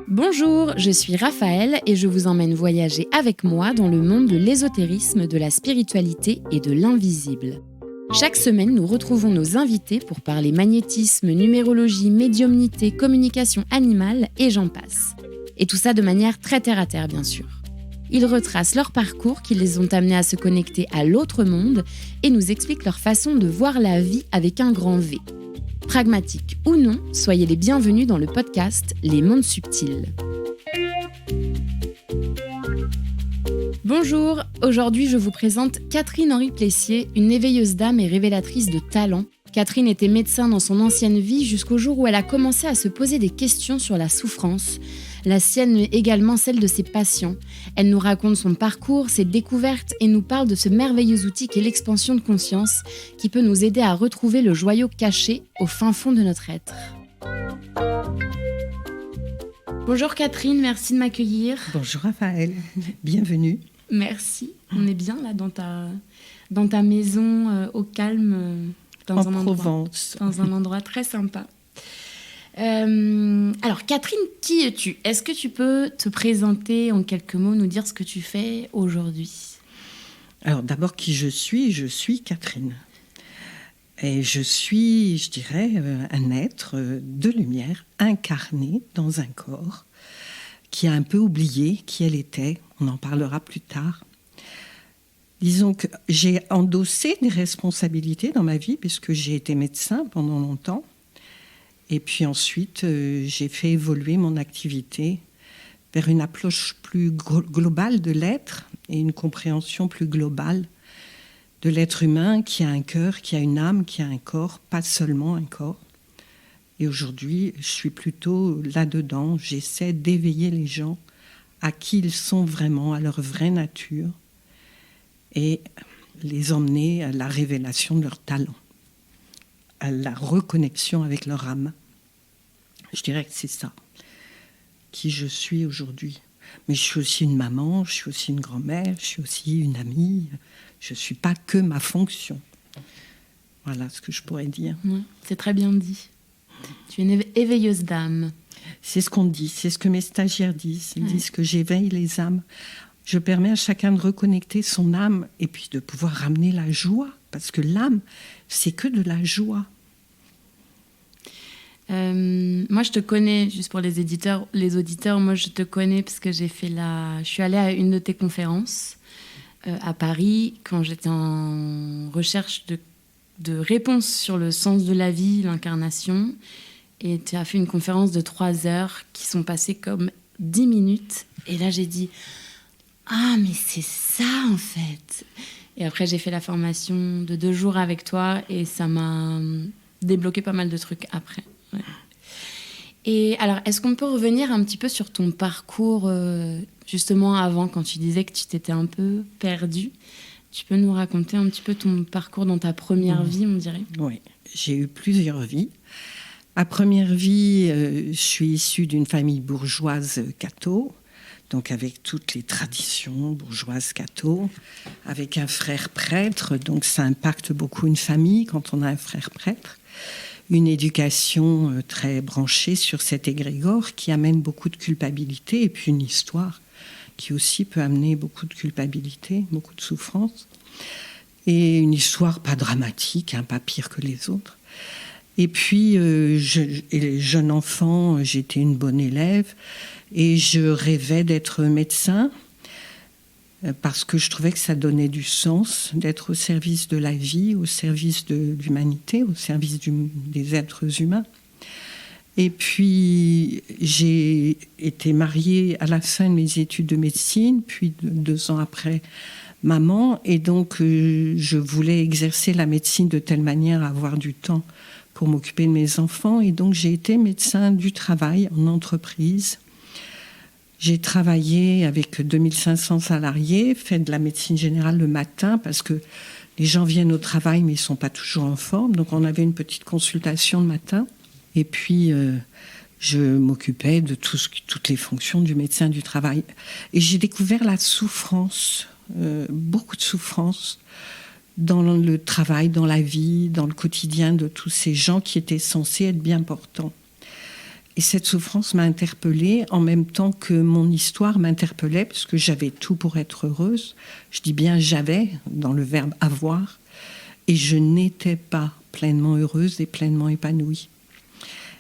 Bonjour, je suis Raphaël et je vous emmène voyager avec moi dans le monde de l'ésotérisme, de la spiritualité et de l'invisible. Chaque semaine, nous retrouvons nos invités pour parler magnétisme, numérologie, médiumnité, communication animale et j'en passe. Et tout ça de manière très terre-à-terre, bien sûr. Ils retracent leur parcours qui les ont amenés à se connecter à l'autre monde et nous expliquent leur façon de voir la vie avec un grand V. Pragmatique ou non, soyez les bienvenus dans le podcast Les Mondes Subtils. Bonjour, aujourd'hui je vous présente Catherine Henry Plessier, une éveilleuse d'âme et révélatrice de talent. Catherine était médecin dans son ancienne vie jusqu'au jour où elle a commencé à se poser des questions sur la souffrance, la sienne mais également celle de ses patients. Elle nous raconte son parcours, ses découvertes et nous parle de ce merveilleux outil qu'est l'expansion de conscience qui peut nous aider à retrouver le joyau caché au fin fond de notre être. Bonjour Catherine, merci de m'accueillir. Bonjour Raphaël, bienvenue. Merci, on est bien là dans ta maison au calme, dans un endroit très sympa. Alors Catherine, qui es-tu ? Est-ce que tu peux te présenter en quelques mots, nous dire ce que tu fais aujourd'hui ? Alors d'abord, qui je suis Catherine. Et je suis, je dirais, un être de lumière incarné dans un corps qui a un peu oublié qui elle était. On en parlera plus tard. Disons que j'ai endossé des responsabilités dans ma vie puisque j'ai été médecin pendant longtemps. Et puis ensuite, j'ai fait évoluer mon activité vers une approche plus globale de l'être et une compréhension plus globale de l'être humain qui a un cœur, qui a une âme, qui a un corps, pas seulement un corps. Et aujourd'hui, je suis plutôt là-dedans. J'essaie d'éveiller les gens à qui ils sont vraiment, à leur vraie nature et les emmener à la révélation de leur talent, à la reconnexion avec leur âme. Je dirais que c'est ça, qui je suis aujourd'hui. Mais je suis aussi une maman, je suis aussi une grand-mère, je suis aussi une amie. Je ne suis pas que ma fonction. Voilà ce que je pourrais dire. Ouais, c'est très bien dit. Tu es une éveilleuse d'âme. C'est ce qu'on dit, c'est ce que mes stagiaires disent. Ils disent que j'éveille les âmes. Je permets à chacun de reconnecter son âme et puis de pouvoir ramener la joie. Parce que l'âme, c'est que de la joie. Moi, je te connais, juste pour les auditeurs, moi, je te connais parce que je suis allée à une de tes conférences à Paris quand j'étais en recherche de réponses sur le sens de la vie, l'incarnation. Et tu as fait une conférence de 3 heures qui sont passées comme 10 minutes. Et là, j'ai dit « Ah, mais c'est ça, en fait !» Et après, j'ai fait la formation de 2 jours avec toi et ça m'a débloqué pas mal de trucs après. Ouais. Et alors, est-ce qu'on peut revenir un petit peu sur ton parcours, justement avant, quand tu disais que tu t'étais un peu perdue ? Tu peux nous raconter un petit peu ton parcours dans ta première vie, on dirait ? Oui, j'ai eu plusieurs vies. Ma première vie, je suis issue d'une famille bourgeoise catho, donc avec toutes les traditions bourgeoises catho, avec un frère prêtre, donc ça impacte beaucoup une famille quand on a un frère prêtre. Une éducation très branchée sur cet égrégore qui amène beaucoup de culpabilité et puis une histoire qui aussi peut amener beaucoup de culpabilité, beaucoup de souffrance. Et une histoire pas dramatique, pas pire que les autres. Et puis, jeune enfant, j'étais une bonne élève et je rêvais d'être médecin parce que je trouvais que ça donnait du sens d'être au service de la vie, au service de l'humanité, au service des êtres humains. Et puis, j'ai été mariée à la fin de mes études de médecine, puis 2 ans après, maman. Et donc, je voulais exercer la médecine de telle manière à avoir du temps pour m'occuper de mes enfants. Et donc, j'ai été médecin du travail en entreprise. J'ai travaillé avec 2500 salariés, fait de la médecine générale le matin parce que les gens viennent au travail mais ils ne sont pas toujours en forme. Donc on avait une petite consultation le matin. Et puis je m'occupais de toutes les fonctions du médecin du travail. Et j'ai découvert la souffrance, beaucoup de souffrance, dans le travail, dans la vie, dans le quotidien de tous ces gens qui étaient censés être bien portants. Et cette souffrance m'a interpellée en même temps que mon histoire m'interpellait, parce que j'avais tout pour être heureuse. Je dis bien j'avais, dans le verbe avoir, et je n'étais pas pleinement heureuse et pleinement épanouie.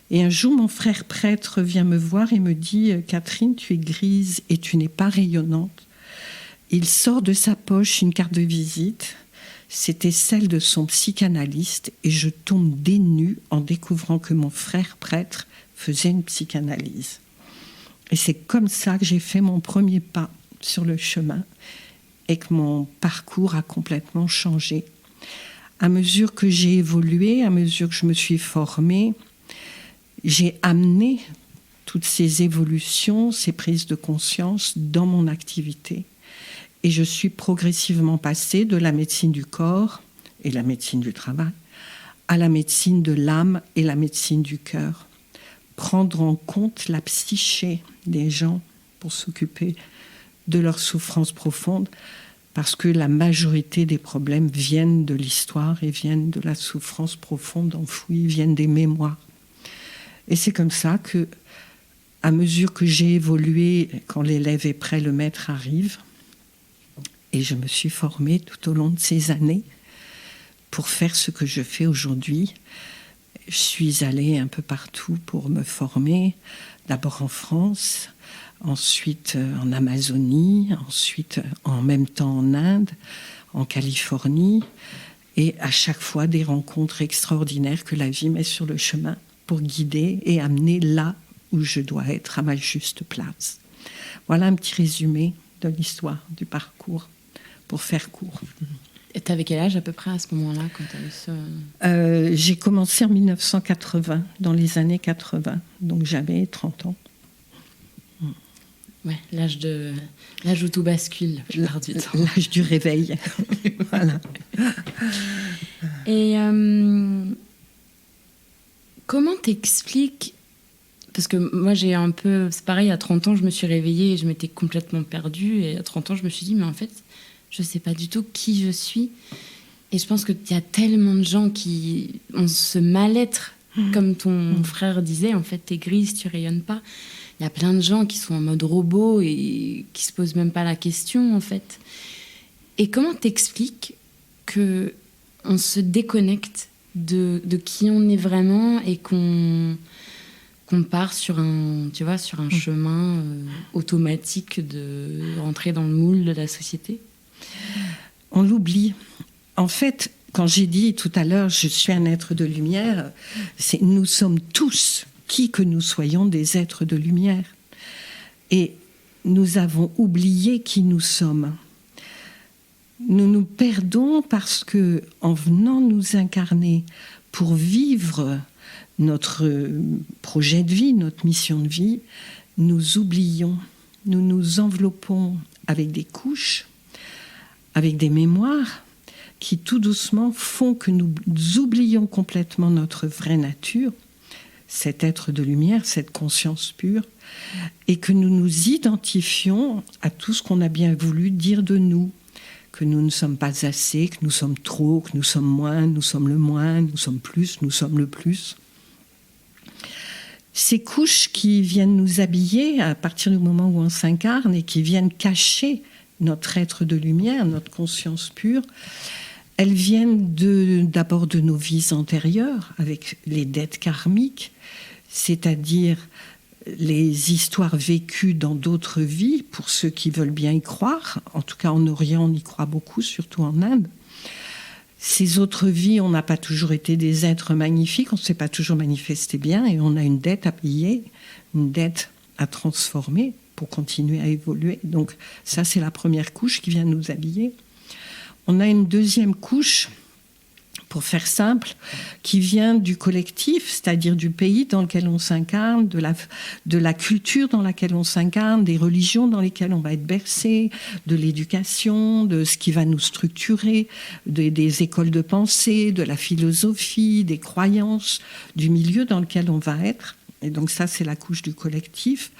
Et un jour, mon frère prêtre vient me voir et me dit « Catherine, tu es grise et tu n'es pas rayonnante ». Il sort de sa poche une carte de visite. C'était celle de son psychanalyste et je tombe des nues en découvrant que mon frère prêtre faisait une psychanalyse. Et c'est comme ça que j'ai fait mon premier pas sur le chemin et que mon parcours a complètement changé. À mesure que j'ai évolué, à mesure que je me suis formée, j'ai amené toutes ces évolutions, ces prises de conscience dans mon activité. Et je suis progressivement passée de la médecine du corps et la médecine du travail à la médecine de l'âme et la médecine du cœur. Prendre en compte la psyché des gens pour s'occuper de leurs souffrances profondes, parce que la majorité des problèmes viennent de l'histoire et viennent de la souffrance profonde enfouie, viennent des mémoires. Et c'est comme ça que, à mesure que j'ai évolué, quand l'élève est prêt, le maître arrive. Et je me suis formée tout au long de ces années pour faire ce que je fais aujourd'hui. Je suis allée un peu partout pour me former, d'abord en France, ensuite en Amazonie, ensuite en même temps en Inde, en Californie, et à chaque fois des rencontres extraordinaires que la vie met sur le chemin pour guider et amener là où je dois être, à ma juste place. Voilà un petit résumé de l'histoire, du parcours, pour faire court. Et tu avais quel âge à peu près à ce moment-là quand tu as eu ce... J'ai commencé en 1980, dans les années 80, donc j'avais 30 ans. Ouais, l'âge où tout bascule, la plupart du temps. L'âge du réveil. Voilà. Et comment t'expliques, parce que moi j'ai un peu, c'est pareil, à 30 ans je me suis réveillée et je m'étais complètement perdue, et à 30 ans je me suis dit mais en fait je sais pas du tout qui je suis, et je pense qu'il y a tellement de gens qui ont ce mal-être, comme ton frère disait, en fait t'es grise, tu rayonnes pas. Il y a plein de gens qui sont en mode robot et qui se posent même pas la question en fait. Et comment t'expliques que on se déconnecte de qui on est vraiment et qu'on part sur un chemin automatique de rentrer dans le moule de la société? On l'oublie. En fait, quand j'ai dit tout à l'heure, je suis un être de lumière, c'est nous sommes tous, qui que nous soyons, des êtres de lumière. Et nous avons oublié qui nous sommes. Nous nous perdons parce que, en venant nous incarner pour vivre notre projet de vie, notre mission de vie, nous oublions, nous nous enveloppons avec des couches, avec des mémoires qui tout doucement font que nous oublions complètement notre vraie nature, cet être de lumière, cette conscience pure, et que nous nous identifions à tout ce qu'on a bien voulu dire de nous, que nous ne sommes pas assez, que nous sommes trop, que nous sommes moins, nous sommes le moins, nous sommes plus, nous sommes le plus. Ces couches qui viennent nous habiller à partir du moment où on s'incarne et qui viennent cacher notre être de lumière, notre conscience pure, elles viennent d'abord de nos vies antérieures, avec les dettes karmiques, c'est-à-dire les histoires vécues dans d'autres vies, pour ceux qui veulent bien y croire. En tout cas, en Orient, on y croit beaucoup, surtout en Inde. Ces autres vies, on n'a pas toujours été des êtres magnifiques, on ne s'est pas toujours manifesté bien, et on a une dette à payer, une dette à transformer pour continuer à évoluer. Donc ça, c'est la première couche qui vient nous habiller. On a une deuxième couche, pour faire simple, qui vient du collectif, c'est-à-dire du pays dans lequel on s'incarne, de la culture dans laquelle on s'incarne, des religions dans lesquelles on va être bercé, de l'éducation, de ce qui va nous structurer, des écoles de pensée, de la philosophie, des croyances, du milieu dans lequel on va être. Et donc ça, c'est la couche du collectif.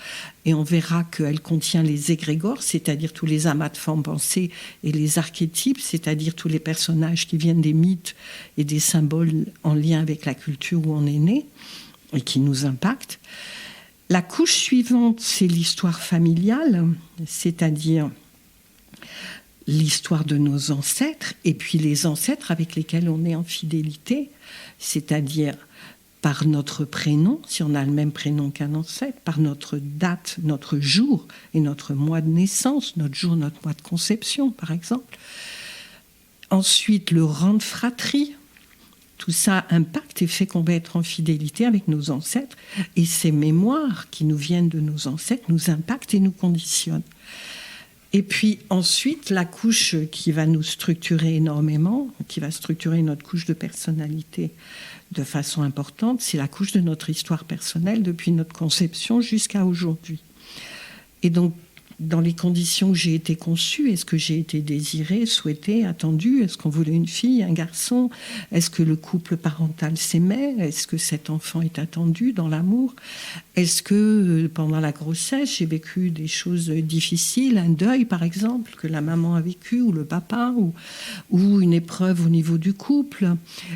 Et on verra qu'elle contient les égrégores, c'est-à-dire tous les amas de formes pensées, et les archétypes, c'est-à-dire tous les personnages qui viennent des mythes et des symboles en lien avec la culture où on est né et qui nous impactent. La couche suivante, c'est l'histoire familiale, c'est-à-dire l'histoire de nos ancêtres, et puis les ancêtres avec lesquels on est en fidélité, c'est-à-dire par notre prénom, si on a le même prénom qu'un ancêtre, par notre date, notre jour et notre mois de naissance, notre jour, notre mois de conception, par exemple. Ensuite, le rang de fratrie. Tout ça impacte et fait qu'on va être en fidélité avec nos ancêtres. Et ces mémoires qui nous viennent de nos ancêtres nous impactent et nous conditionnent. Et puis ensuite, la couche qui va nous structurer énormément, qui va structurer notre couche de personnalité de façon importante, c'est la couche de notre histoire personnelle depuis notre conception jusqu'à aujourd'hui. Et donc, dans les conditions où j'ai été conçue, est-ce que j'ai été désirée, souhaitée, attendue? Est-ce qu'on voulait une fille, un garçon? Est-ce que le couple parental s'aimait? Est-ce que cet enfant est attendu dans l'amour? Est-ce que pendant la grossesse, j'ai vécu des choses difficiles, un deuil par exemple, que la maman a vécu, ou le papa, ou une épreuve au niveau du couple?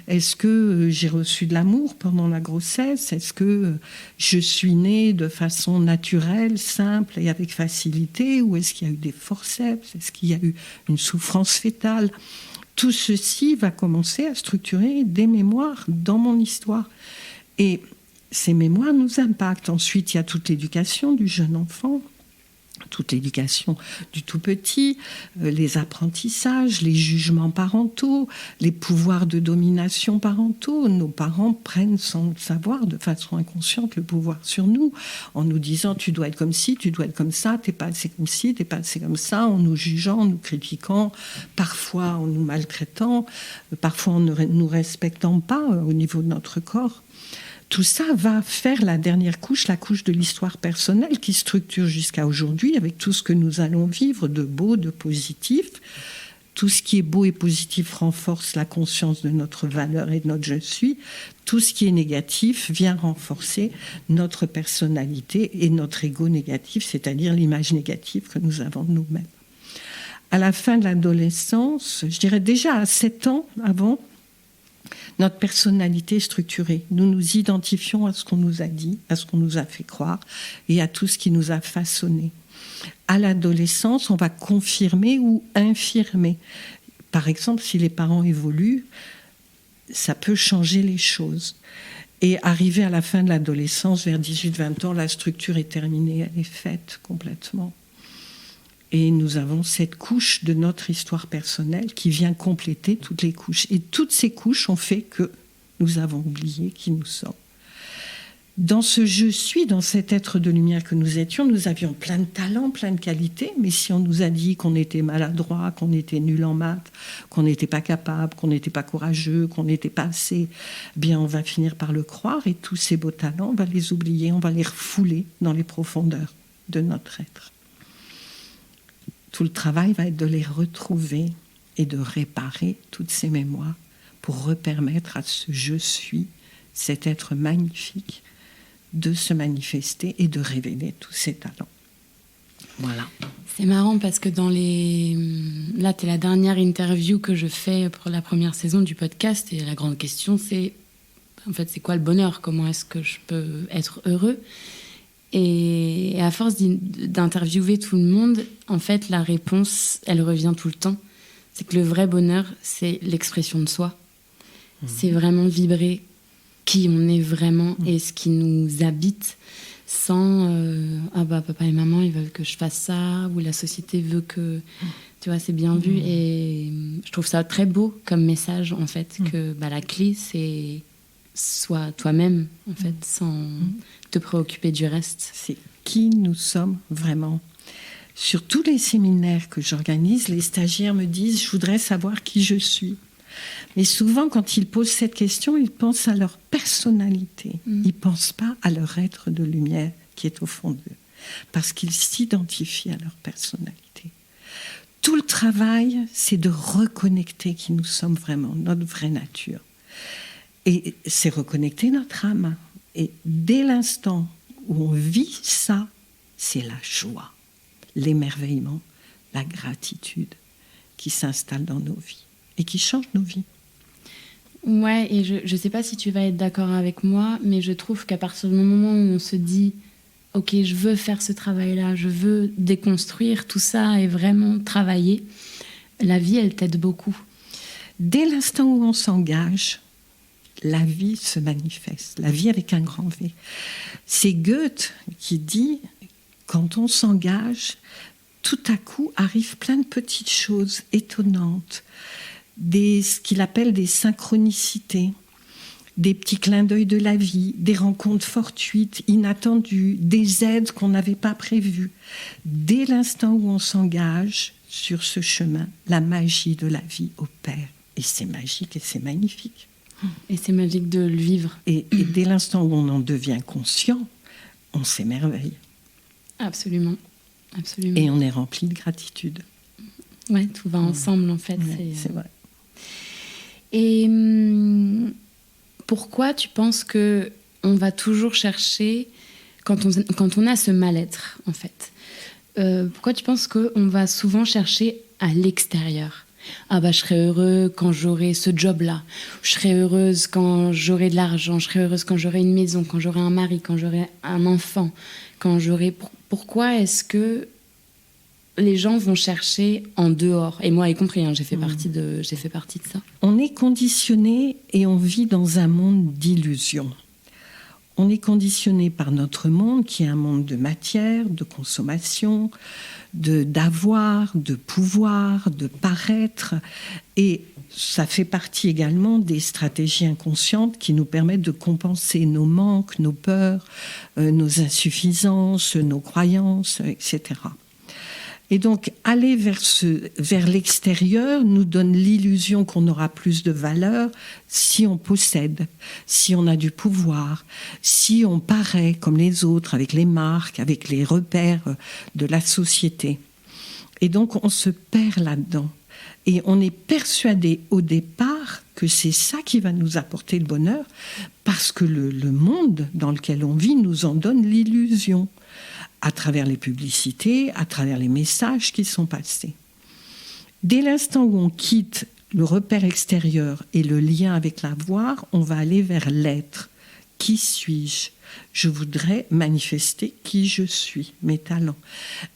Est-ce que j'ai reçu de l'amour pendant la grossesse? Est-ce que je suis née de façon naturelle, simple et avec facilité? Ou est-ce qu'il y a eu des forceps? Est-ce qu'il y a eu une souffrance fétale? Tout ceci va commencer à structurer des mémoires dans mon histoire. Et ces mémoires nous impactent. Ensuite, il y a toute l'éducation du jeune enfant, toute l'éducation du tout petit, les apprentissages, les jugements parentaux, les pouvoirs de domination parentaux. Nos parents prennent sans le savoir, de façon inconsciente, le pouvoir sur nous, en nous disant « tu dois être comme ci, tu dois être comme ça, t'es pas assez comme ci, t'es pas assez comme ça », en nous jugeant, en nous critiquant, parfois en nous maltraitant, parfois en ne nous respectant pas au niveau de notre corps. Tout ça va faire la dernière couche, la couche de l'histoire personnelle qui structure jusqu'à aujourd'hui avec tout ce que nous allons vivre de beau, de positif. Tout ce qui est beau et positif renforce la conscience de notre valeur et de notre « je suis ». Tout ce qui est négatif vient renforcer notre personnalité et notre ego négatif, c'est-à-dire l'image négative que nous avons de nous-mêmes. À la fin de l'adolescence, je dirais déjà à 7 ans avant, notre personnalité est structurée. Nous nous identifions à ce qu'on nous a dit, à ce qu'on nous a fait croire et à tout ce qui nous a façonné. À l'adolescence, on va confirmer ou infirmer. Par exemple, si les parents évoluent, ça peut changer les choses. Et arrivé à la fin de l'adolescence, vers 18-20 ans, la structure est terminée, elle est faite complètement. Et nous avons cette couche de notre histoire personnelle qui vient compléter toutes les couches. Et toutes ces couches ont fait que nous avons oublié qui nous sommes. Dans ce « je suis », dans cet être de lumière que nous étions, nous avions plein de talents, plein de qualités, mais si on nous a dit qu'on était maladroit, qu'on était nul en maths, qu'on n'était pas capable, qu'on n'était pas courageux, qu'on n'était pas assez, bien on va finir par le croire, et tous ces beaux talents, on va les oublier, on va les refouler dans les profondeurs de notre être. Tout le travail va être de les retrouver et de réparer toutes ces mémoires pour repermettre à ce « je suis », cet être magnifique, de se manifester et de révéler tous ses talents. Voilà. C'est marrant parce que là, tu es la dernière interview que je fais pour la première saison du podcast et la grande question, c'est en fait, c'est quoi le bonheur? Comment est-ce que je peux être heureux? Et à force d'interviewer tout le monde, en fait, la réponse, elle revient tout le temps. C'est que le vrai bonheur, c'est l'expression de soi. C'est vraiment vibrer qui on est vraiment et ce qui nous habite sans ah bah papa et maman ils veulent que je fasse ça ou la société veut que tu vois c'est bien vu et je trouve ça très beau comme message en fait que bah, la clé c'est sois toi-même en fait sans te préoccuper du reste. C'est qui nous sommes vraiment. Sur tous les séminaires que j'organise, les stagiaires me disent « je voudrais savoir qui je suis ». Mais souvent, quand ils posent cette question, ils pensent à leur personnalité. Ils ne pensent pas à leur être de lumière qui est au fond d'eux, parce qu'ils s'identifient à leur personnalité. Tout le travail, c'est de reconnecter qui nous sommes vraiment, notre vraie nature. Et c'est reconnecter notre âme. Et dès l'instant où on vit ça, c'est la joie, l'émerveillement, la gratitude qui s'installe dans nos vies et qui change nos vies. Ouais, et je ne sais pas si tu vas être d'accord avec moi, mais je trouve qu'à partir du moment où on se dit « Ok, je veux faire ce travail-là, je veux déconstruire tout ça et vraiment travailler », la vie, elle t'aide beaucoup. Dès l'instant où on s'engage, la vie se manifeste, la vie avec un grand V. C'est Goethe qui dit, quand on s'engage, tout à coup arrivent plein de petites choses étonnantes, ce qu'il appelle des synchronicités, des petits clins d'œil de la vie, des rencontres fortuites, inattendues, des aides qu'on n'avait pas prévues. Dès l'instant où on s'engage sur ce chemin, la magie de la vie opère. Et c'est magique et c'est magnifique. Et c'est magique de le vivre. Et dès l'instant où on en devient conscient, on s'émerveille. Absolument. Absolument. Et on est rempli de gratitude. Ouais, tout va ensemble en fait. Ouais, c'est vrai. Et pourquoi tu penses que on va toujours chercher, quand on a ce mal-être en fait, pourquoi tu penses qu'on va souvent chercher à l'extérieur ? Ah bah je serais heureux quand j'aurai ce job-là, je serais heureuse quand j'aurai de l'argent, je serais heureuse quand j'aurai une maison, quand j'aurai un mari, quand j'aurai un enfant, quand j'aurai... Pourquoi est-ce que les gens vont chercher en dehors? Et moi y compris, j'ai fait partie de ça. On est conditionné et on vit dans un monde d'illusions. On est conditionné par notre monde qui est un monde de matière, de consommation, d'avoir, de pouvoir, de paraître. Et ça fait partie également des stratégies inconscientes qui nous permettent de compenser nos manques, nos peurs, nos insuffisances, nos croyances, etc. Et donc, aller vers l'extérieur nous donne l'illusion qu'on aura plus de valeur si on possède, si on a du pouvoir, si on paraît comme les autres, avec les marques, avec les repères de la société. Et donc, on se perd là-dedans. Et on est persuadé au départ que c'est ça qui va nous apporter le bonheur, parce que le monde dans lequel on vit nous en donne l'illusion, à travers les publicités, à travers les messages qui sont passés. Dès l'instant où on quitte le repère extérieur et le lien avec l'avoir, on va aller vers l'être. Qui suis-je ? Je voudrais manifester qui je suis, mes talents.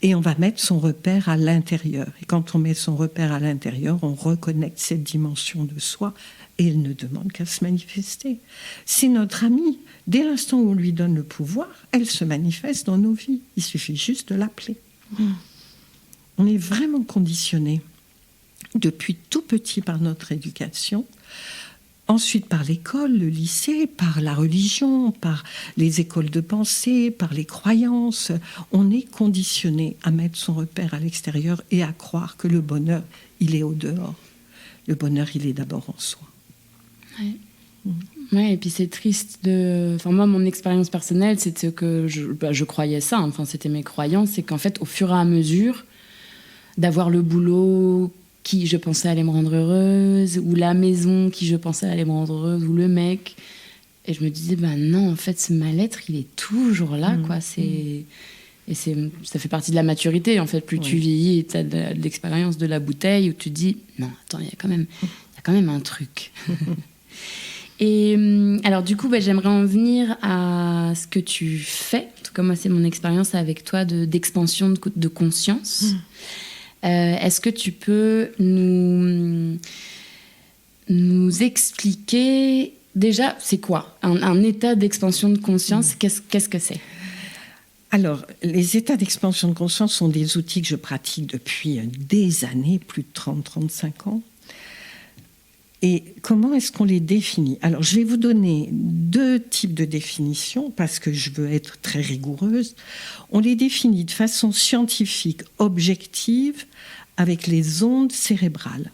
Et on va mettre son repère à l'intérieur. Et quand on met son repère à l'intérieur, on reconnecte cette dimension de soi et elle ne demande qu'à se manifester. C'est notre amie. Dès l'instant où on lui donne le pouvoir, elle se manifeste dans nos vies. Il suffit juste de l'appeler. On est vraiment conditionné depuis tout petit par notre éducation, ensuite par l'école, le lycée, par la religion, par les écoles de pensée, par les croyances. On est conditionné à mettre son repère à l'extérieur et à croire que le bonheur, il est au dehors. Le bonheur, il est d'abord en soi. Ouais. Ouais, et puis c'est triste Enfin, moi, mon expérience personnelle, c'était que je croyais ça. Enfin, c'était mes croyances. C'est qu'en fait, au fur et à mesure d'avoir le boulot qui, je pensais, allait me rendre heureuse, ou la maison qui, je pensais, allait me rendre heureuse, ou le mec... Et je me disais, non, en fait, ce mal-être, il est toujours là, quoi. Et ça fait partie de la maturité, en fait. Plus tu vieillis et tu as de l'expérience de la bouteille, où tu te dis, non, attends, il y a quand même un truc. Et alors, du coup, j'aimerais en venir à ce que tu fais. En tout cas, moi, c'est mon expérience avec toi d'expansion de conscience. Est-ce que tu peux nous expliquer... Déjà, c'est quoi un état d'expansion de conscience? Qu'est-ce que c'est? Alors, les états d'expansion de conscience sont des outils que je pratique depuis des années, plus de 30-35 ans. Et comment est-ce qu'on les définit? Alors, je vais vous donner 2 types de définitions, parce que je veux être très rigoureuse. On les définit de façon scientifique, objective, avec les ondes cérébrales,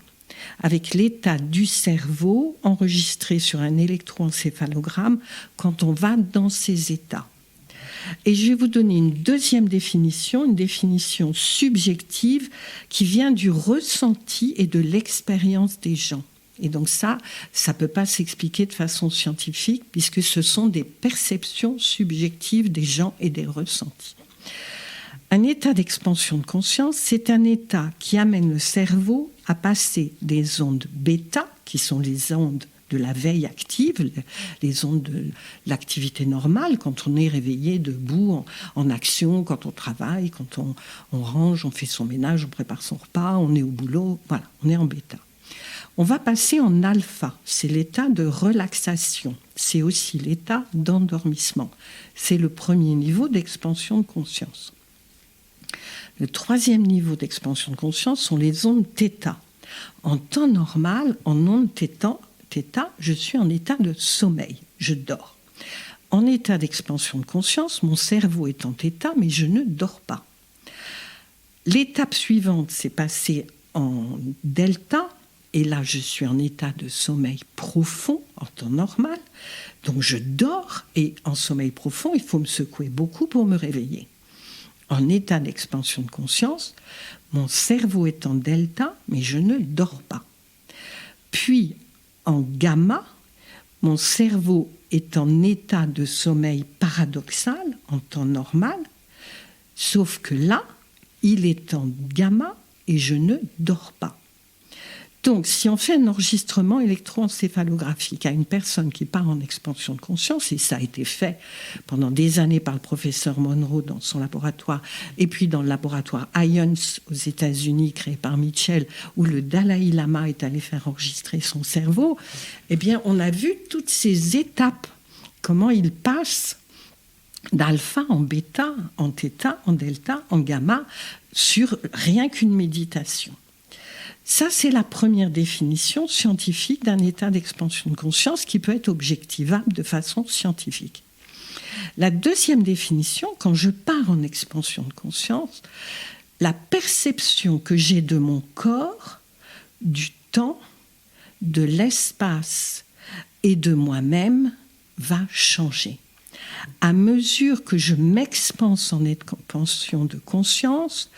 avec l'état du cerveau enregistré sur un électroencéphalogramme quand on va dans ces états. Et je vais vous donner une 2e définition, une définition subjective qui vient du ressenti et de l'expérience des gens. Et donc ça ne peut pas s'expliquer de façon scientifique, puisque ce sont des perceptions subjectives des gens et des ressentis. Un état d'expansion de conscience, c'est un état qui amène le cerveau à passer des ondes bêta, qui sont les ondes de la veille active, les ondes de l'activité normale, quand on est réveillé, debout, en action, quand on travaille, quand on range, on fait son ménage, on prépare son repas, on est au boulot, voilà, on est en bêta. On va passer en alpha, c'est l'état de relaxation, c'est aussi l'état d'endormissement. C'est le premier niveau d'expansion de conscience. Le troisième niveau d'expansion de conscience sont les ondes θ. En temps normal, en ondes θ, je suis en état de sommeil, je dors. En état d'expansion de conscience, mon cerveau est en θ, mais je ne dors pas. L'étape suivante, c'est passer en delta, et là, je suis en état de sommeil profond, en temps normal. Donc, je dors, et en sommeil profond, il faut me secouer beaucoup pour me réveiller. En état d'expansion de conscience, mon cerveau est en delta, mais je ne dors pas. Puis, en gamma, mon cerveau est en état de sommeil paradoxal, en temps normal, sauf que là, il est en gamma et je ne dors pas. Donc, si on fait un enregistrement électroencéphalographique à une personne qui part en expansion de conscience, et ça a été fait pendant des années par le professeur Monroe dans son laboratoire, et puis dans le laboratoire IONS aux États-Unis, créé par Mitchell, où le Dalai Lama est allé faire enregistrer son cerveau, eh bien, on a vu toutes ces étapes, comment il passe d'alpha en bêta, en θ, en delta, en gamma, sur rien qu'une méditation. Ça, c'est la première définition scientifique d'un état d'expansion de conscience qui peut être objectivable de façon scientifique. La deuxième définition, quand je pars en expansion de conscience, la perception que j'ai de mon corps, du temps, de l'espace et de moi-même va changer. À mesure que je m'expanse en expansion de conscience,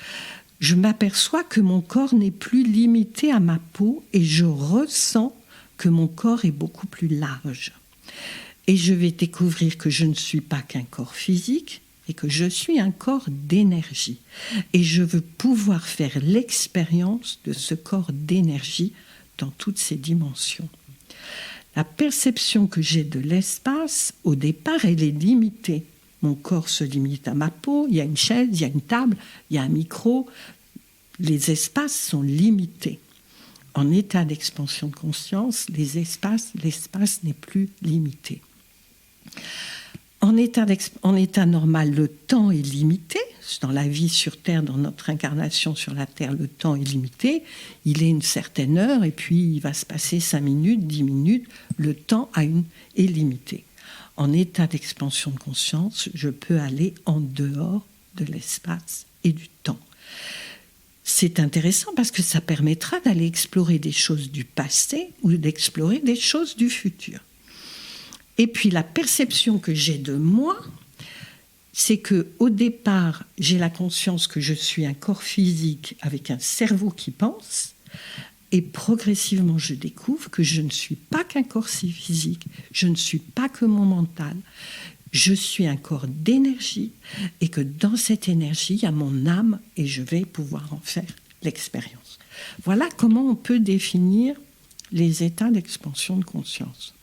je m'aperçois que mon corps n'est plus limité à ma peau et je ressens que mon corps est beaucoup plus large. Et je vais découvrir que je ne suis pas qu'un corps physique et que je suis un corps d'énergie. Et je veux pouvoir faire l'expérience de ce corps d'énergie dans toutes ses dimensions. La perception que j'ai de l'espace, au départ, elle est limitée. Mon corps se limite à ma peau, il y a une chaise, il y a une table, il y a un micro. Les espaces sont limités. En état d'expansion de conscience, l'espace n'est plus limité. En état normal, le temps est limité. Dans la vie sur Terre, dans notre incarnation sur la Terre, le temps est limité. Il est une certaine heure et puis il va se passer 5 minutes, 10 minutes. Le temps est limité. En état d'expansion de conscience, je peux aller en dehors de l'espace et du temps. C'est intéressant parce que ça permettra d'aller explorer des choses du passé ou d'explorer des choses du futur. Et puis la perception que j'ai de moi, c'est qu'au départ, j'ai la conscience que je suis un corps physique avec un cerveau qui pense, et progressivement je découvre que je ne suis pas qu'un corps physique, je ne suis pas que mon mental, je suis un corps d'énergie et que dans cette énergie, il y a mon âme et je vais pouvoir en faire l'expérience. Voilà comment on peut définir les états d'expansion de conscience.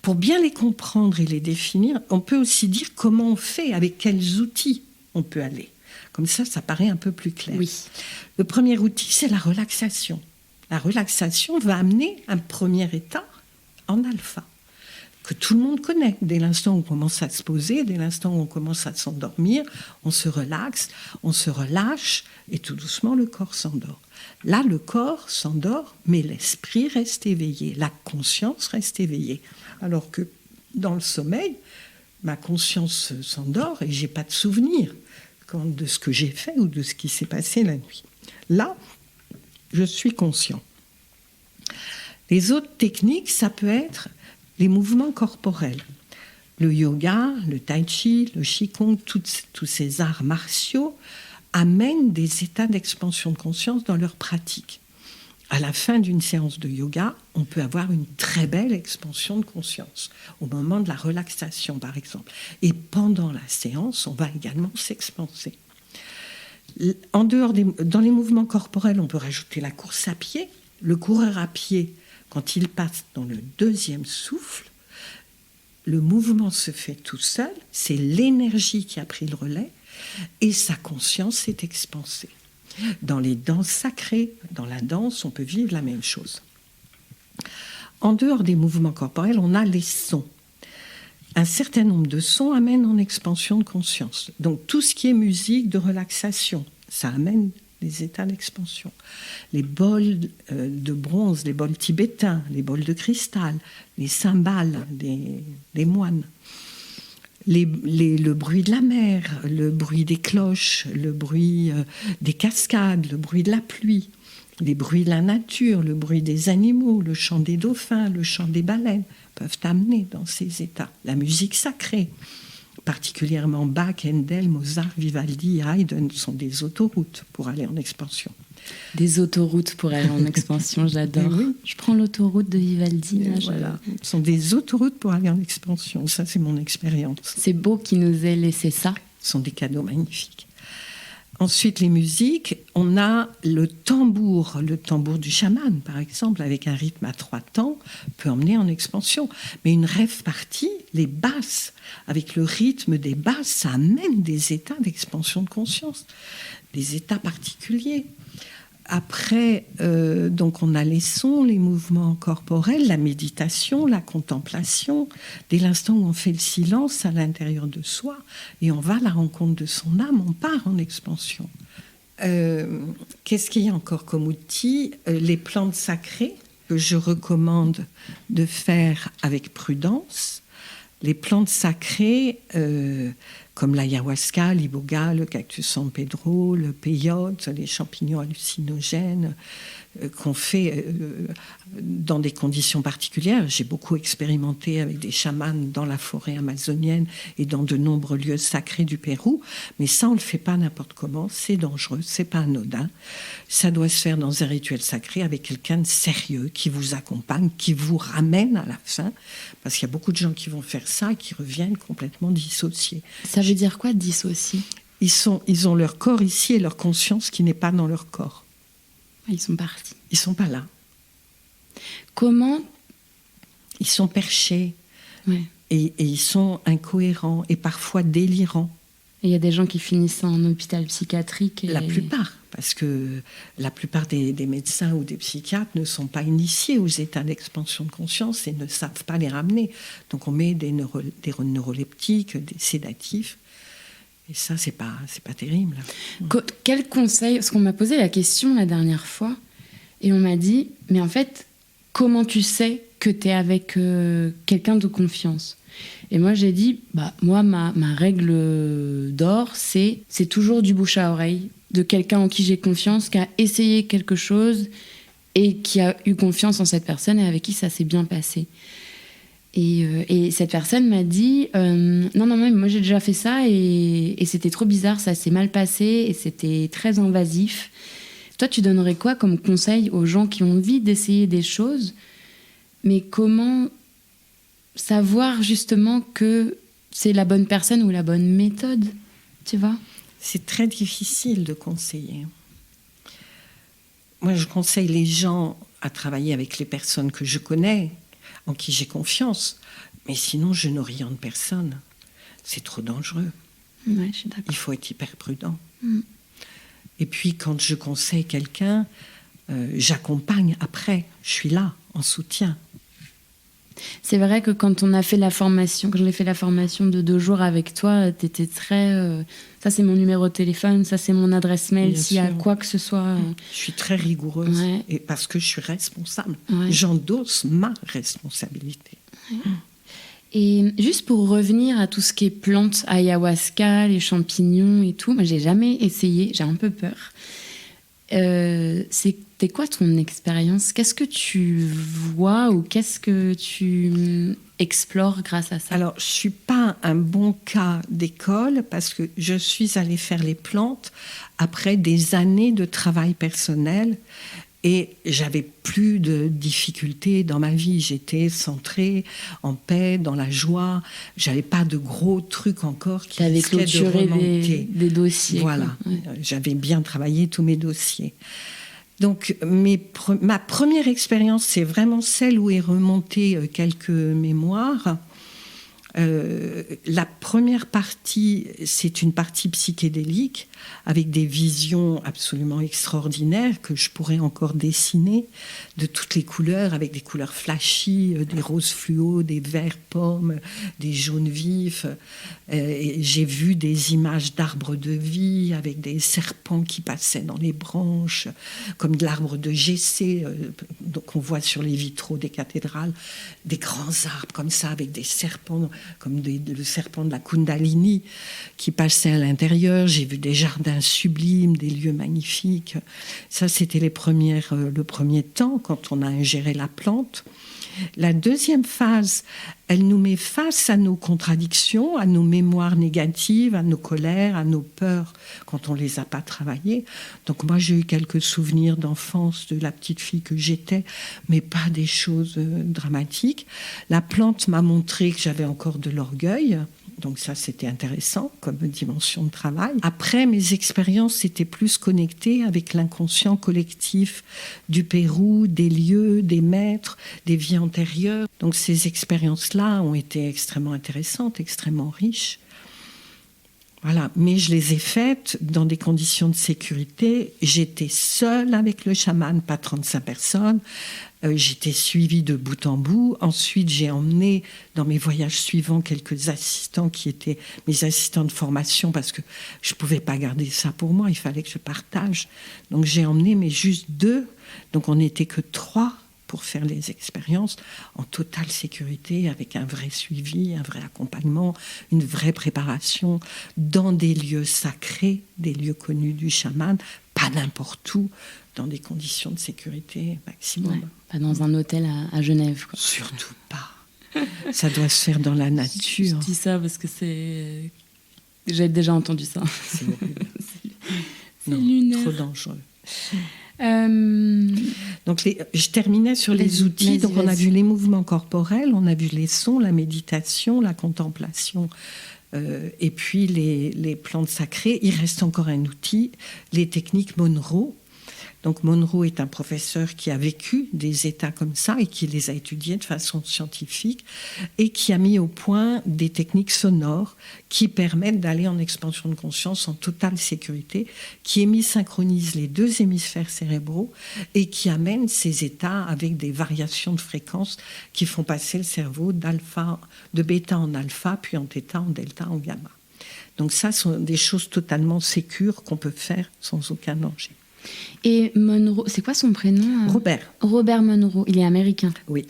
Pour bien les comprendre et les définir, on peut aussi dire comment on fait, avec quels outils on peut aller. Comme ça paraît un peu plus clair. Oui. Le premier outil, c'est la relaxation. La relaxation va amener un premier état en alpha, que tout le monde connaît. Dès l'instant où on commence à se poser, dès l'instant où on commence à s'endormir, on se relaxe, on se relâche, et tout doucement, le corps s'endort. Là, le corps s'endort, mais l'esprit reste éveillé, la conscience reste éveillée. Alors que dans le sommeil, ma conscience s'endort et je n'ai pas de souvenir de ce que j'ai fait ou de ce qui s'est passé la nuit. Là, je suis conscient. Les autres techniques, ça peut être les mouvements corporels. Le yoga, le tai chi, le qigong, tous ces arts martiaux amènent des états d'expansion de conscience dans leur pratique. À la fin d'une séance de yoga, on peut avoir une très belle expansion de conscience, au moment de la relaxation, par exemple. Et pendant la séance, on va également s'expanser. Dans les mouvements corporels, on peut rajouter la course à pied. Le coureur à pied, quand il passe dans le deuxième souffle, le mouvement se fait tout seul, c'est l'énergie qui a pris le relais et sa conscience s'est expansée. Dans les danses sacrées, dans la danse, on peut vivre la même chose. En dehors des mouvements corporels, on a les sons. Un certain nombre de sons amènent en expansion de conscience. Donc tout ce qui est musique de relaxation, ça amène des états d'expansion. Les bols de bronze, les bols tibétains, les bols de cristal, les cymbales des moines, le bruit de la mer, le bruit des cloches, le bruit des cascades, le bruit de la pluie, les bruits de la nature, le bruit des animaux, le chant des dauphins, le chant des baleines peuvent amener dans ces états. La musique sacrée, particulièrement Bach, Handel, Mozart, Vivaldi, Haydn, sont des autoroutes pour aller en expansion. Des autoroutes pour aller en expansion, j'adore. Oui. Je prends l'autoroute de Vivaldi. Là, voilà. Ce sont des autoroutes pour aller en expansion. Ça, c'est mon expérience. C'est beau qu'il nous ait laissé ça. Ce sont des cadeaux magnifiques. Ensuite, les musiques, on a le tambour du chaman, par exemple, avec un rythme à 3 temps, peut emmener en expansion. Mais une rave party, les basses, avec le rythme des basses, ça amène des états d'expansion de conscience, des états particuliers. Après, donc on a les sons, les mouvements corporels, la méditation, la contemplation. Dès l'instant où on fait le silence à l'intérieur de soi et on va à la rencontre de son âme, on part en expansion. Qu'est-ce qu'il y a encore comme outil ? Les plantes sacrées que je recommande de faire avec prudence. Les plantes sacrées comme l'ayahuasca, l'iboga, le cactus San Pedro, le peyote, les champignons hallucinogènes qu'on fait dans des conditions particulières. J'ai beaucoup expérimenté avec des chamans dans la forêt amazonienne et dans de nombreux lieux sacrés du Pérou, mais ça, on ne le fait pas n'importe comment, c'est dangereux, c'est pas anodin. Ça doit se faire dans un rituel sacré avec quelqu'un de sérieux qui vous accompagne, qui vous ramène à la fin, parce qu'il y a beaucoup de gens qui vont faire ça et qui reviennent complètement dissociés. Ça veut dire quoi, dissocier ? Ils ont leur corps ici et leur conscience qui n'est pas dans leur corps. Ils sont partis. Ils sont pas là. Comment ? Ils sont perchés. Ouais. Et ils sont incohérents et parfois délirants. Et il y a des gens qui finissent en hôpital psychiatrique. La plupart, parce que la plupart des médecins ou des psychiatres ne sont pas initiés aux états d'expansion de conscience et ne savent pas les ramener. Donc on met des neuroleptiques, des sédatifs. Et ça, c'est pas terrible. Quel conseil ? Parce qu'on m'a posé la question la dernière fois, et on m'a dit, mais en fait, comment tu sais que tu es avec quelqu'un de confiance ? Et moi, j'ai dit, moi, ma règle d'or, c'est toujours du bouche à oreille, de quelqu'un en qui j'ai confiance, qui a essayé quelque chose et qui a eu confiance en cette personne et avec qui ça s'est bien passé. Et cette personne m'a dit non, moi j'ai déjà fait ça et c'était trop bizarre, ça s'est mal passé et c'était très invasif. Toi, tu donnerais quoi comme conseil aux gens qui ont envie d'essayer des choses, mais comment savoir justement que c'est la bonne personne ou la bonne méthode, tu vois ? C'est très difficile de conseiller. Moi, je conseille les gens à travailler avec les personnes que je connais, en qui j'ai confiance. Mais sinon, je n'oriente personne. C'est trop dangereux. Ouais, je suis d'accord. Il faut être hyper prudent. Et puis, quand je conseille quelqu'un, j'accompagne après. Je suis là, en soutien. C'est vrai que quand on a fait la formation, quand j'ai fait la formation de 2 jours avec toi, t'étais très... ça, c'est mon numéro de téléphone, ça, c'est mon adresse mail, s'il y a quoi que ce soit... Je suis très rigoureuse, ouais. et parce que je suis responsable. Ouais. J'endosse ma responsabilité. Ouais. Et juste pour revenir à tout ce qui est plantes, ayahuasca, les champignons et tout, moi, j'ai jamais essayé, j'ai un peu peur. C'était quoi ton expérience ? Qu'est-ce que tu vois ou qu'est-ce que tu explores grâce à ça ? Alors, je ne suis pas un bon cas d'école parce que je suis allée faire les plantes après des années de travail personnel Et j'avais plus de difficultés dans ma vie. J'étais centrée, en paix, dans la joie. J'avais pas de gros trucs encore qui risquaient de remonter. Des dossiers. Voilà, Ouais. J'avais bien travaillé tous mes dossiers. Donc, ma première expérience, c'est vraiment celle où est remonté quelques mémoires. La première partie, c'est une partie psychédélique avec des visions absolument extraordinaires que je pourrais encore dessiner de toutes les couleurs, avec des couleurs flashy, des roses fluo, des verts pommes, des jaunes vifs. Et j'ai vu des images d'arbres de vie avec des serpents qui passaient dans les branches, comme de l'arbre de Jessé qu'on voit sur les vitraux des cathédrales, des grands arbres comme ça avec des serpents comme le serpent de la Kundalini qui passait à l'intérieur. J'ai vu des jardins sublimes, des lieux magnifiques. Ça, c'était le premier temps, quand on a ingéré la plante. La deuxième phase, elle nous met face à nos contradictions, à nos mémoires négatives, à nos colères, à nos peurs, quand on ne les a pas travaillées. Donc moi, j'ai eu quelques souvenirs d'enfance de la petite fille que j'étais, mais pas des choses dramatiques. La plante m'a montré que j'avais encore de l'orgueil. Donc ça, c'était intéressant comme dimension de travail. Après, mes expériences étaient plus connectées avec l'inconscient collectif du Pérou, des lieux, des maîtres, des vies antérieures. Donc ces expériences-là ont été extrêmement intéressantes, extrêmement riches. Voilà, mais je les ai faites dans des conditions de sécurité. J'étais seule avec le chaman, pas 35 personnes. J'étais suivie de bout en bout. Ensuite, j'ai emmené dans mes voyages suivants quelques assistants qui étaient mes assistants de formation parce que je ne pouvais pas garder ça pour moi, il fallait que je partage. Donc j'ai emmené, mais juste 2. Donc on n'était que 3 pour faire les expériences en totale sécurité, avec un vrai suivi, un vrai accompagnement, une vraie préparation dans des lieux sacrés, des lieux connus du chaman, pas n'importe où, dans des conditions de sécurité maximum. Ouais, pas dans un hôtel à Genève, quoi. Surtout pas. Ça doit se faire dans la nature. Je dis ça parce que j'ai déjà entendu ça. C'est horrible. C'est lunaire. Trop dangereux. Donc je terminais sur les outils. Donc on a vu les mouvements corporels, on a vu les sons, la méditation, la contemplation, et puis les plantes sacrées. Il reste encore un outil, les techniques Monroe. Donc Monroe est un professeur qui a vécu des états comme ça et qui les a étudiés de façon scientifique et qui a mis au point des techniques sonores qui permettent d'aller en expansion de conscience en totale sécurité, qui synchronisent les 2 hémisphères cérébraux et qui amènent ces états avec des variations de fréquences qui font passer le cerveau de bêta en alpha, puis en theta, en delta, en gamma. Donc ça, sont des choses totalement sécures qu'on peut faire sans aucun danger. Et Monroe, c'est quoi son prénom ? Robert Monroe, il est américain. Oui.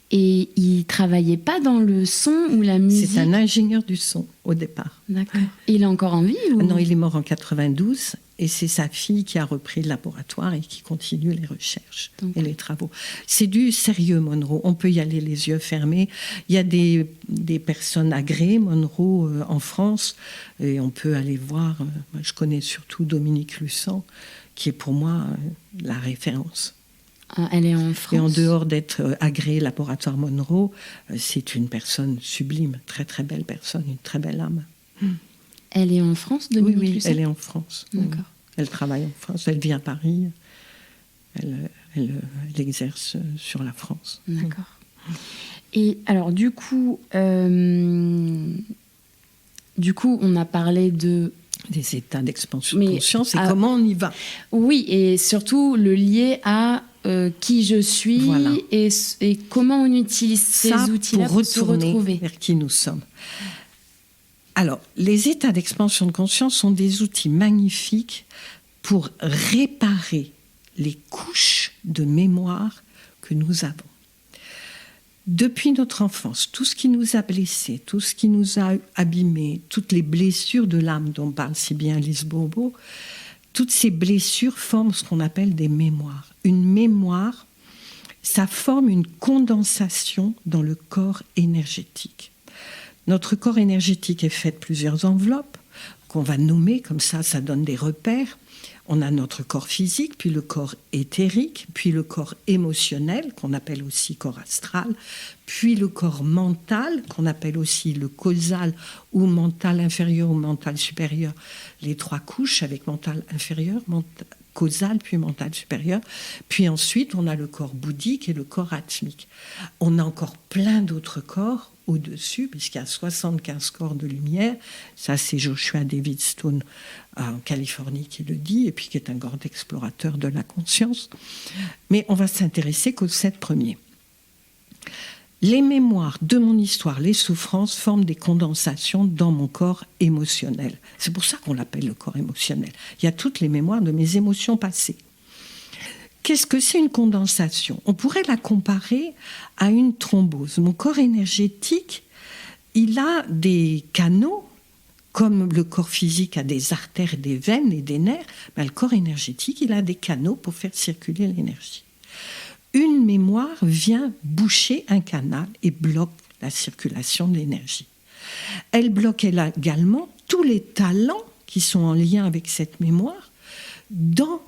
Et il travaillait pas dans le son ou la musique ? C'est un ingénieur du son au départ. D'accord. Et il est encore en vie ou... Non, il est mort en 92 et c'est sa fille qui a repris le laboratoire et qui continue les recherches et les travaux. C'est du sérieux, Monroe. On peut y aller les yeux fermés. Il y a des personnes agréées, Monroe, en France, et on peut aller voir. Moi, je connais surtout Dominique Lussan, qui est pour moi la référence. Ah, elle est en France. Et en dehors d'être agréée laboratoire Monroe, c'est une personne sublime, très très belle personne, une très belle âme. Elle est en France, Dominique Oui, Lussan ? elle est en France. D'accord. Elle travaille en France, elle vit à Paris, elle exerce sur la France. D'accord. Et alors du coup, on a parlé des états d'expansion de conscience et comment on y va. Oui, et surtout le lier à qui je suis, voilà. et comment on utilise ces outils-là pour se retrouver. Vers qui nous sommes. Alors, les états d'expansion de conscience sont des outils magnifiques pour réparer les couches de mémoire que nous avons. Depuis notre enfance, tout ce qui nous a blessés, tout ce qui nous a abîmés, toutes les blessures de l'âme dont parle si bien Lise Bourbeau, toutes ces blessures forment ce qu'on appelle des mémoires. Une mémoire, ça forme une condensation dans le corps énergétique. Notre corps énergétique est fait de plusieurs enveloppes. qu'on va nommer comme ça donne des repères. On a notre corps physique, puis le corps éthérique, puis le corps émotionnel, qu'on appelle aussi corps astral, puis le corps mental, qu'on appelle aussi le causal ou mental inférieur ou mental supérieur. Les 3 couches avec mental inférieur, causal, puis mental supérieur. Puis ensuite, on a le corps bouddhique et le corps atmique. On a encore plein d'autres corps au-dessus, puisqu'il y a 75 corps de lumière. Ça, c'est Joshua David Stone en Californie qui le dit, et puis qui est un grand explorateur de la conscience. Mais on va s'intéresser qu'aux 7 premiers. Les mémoires de mon histoire, les souffrances, forment des condensations dans mon corps émotionnel. C'est pour ça qu'on l'appelle le corps émotionnel. Il y a toutes les mémoires de mes émotions passées. Qu'est-ce que c'est une condensation ? On pourrait la comparer à une thrombose. Mon corps énergétique, il a des canaux, comme le corps physique a des artères, des veines et des nerfs, ben le corps énergétique, il a des canaux pour faire circuler l'énergie. Une mémoire vient boucher un canal et bloque la circulation de l'énergie. Elle bloque également tous les talents qui sont en lien avec cette mémoire dans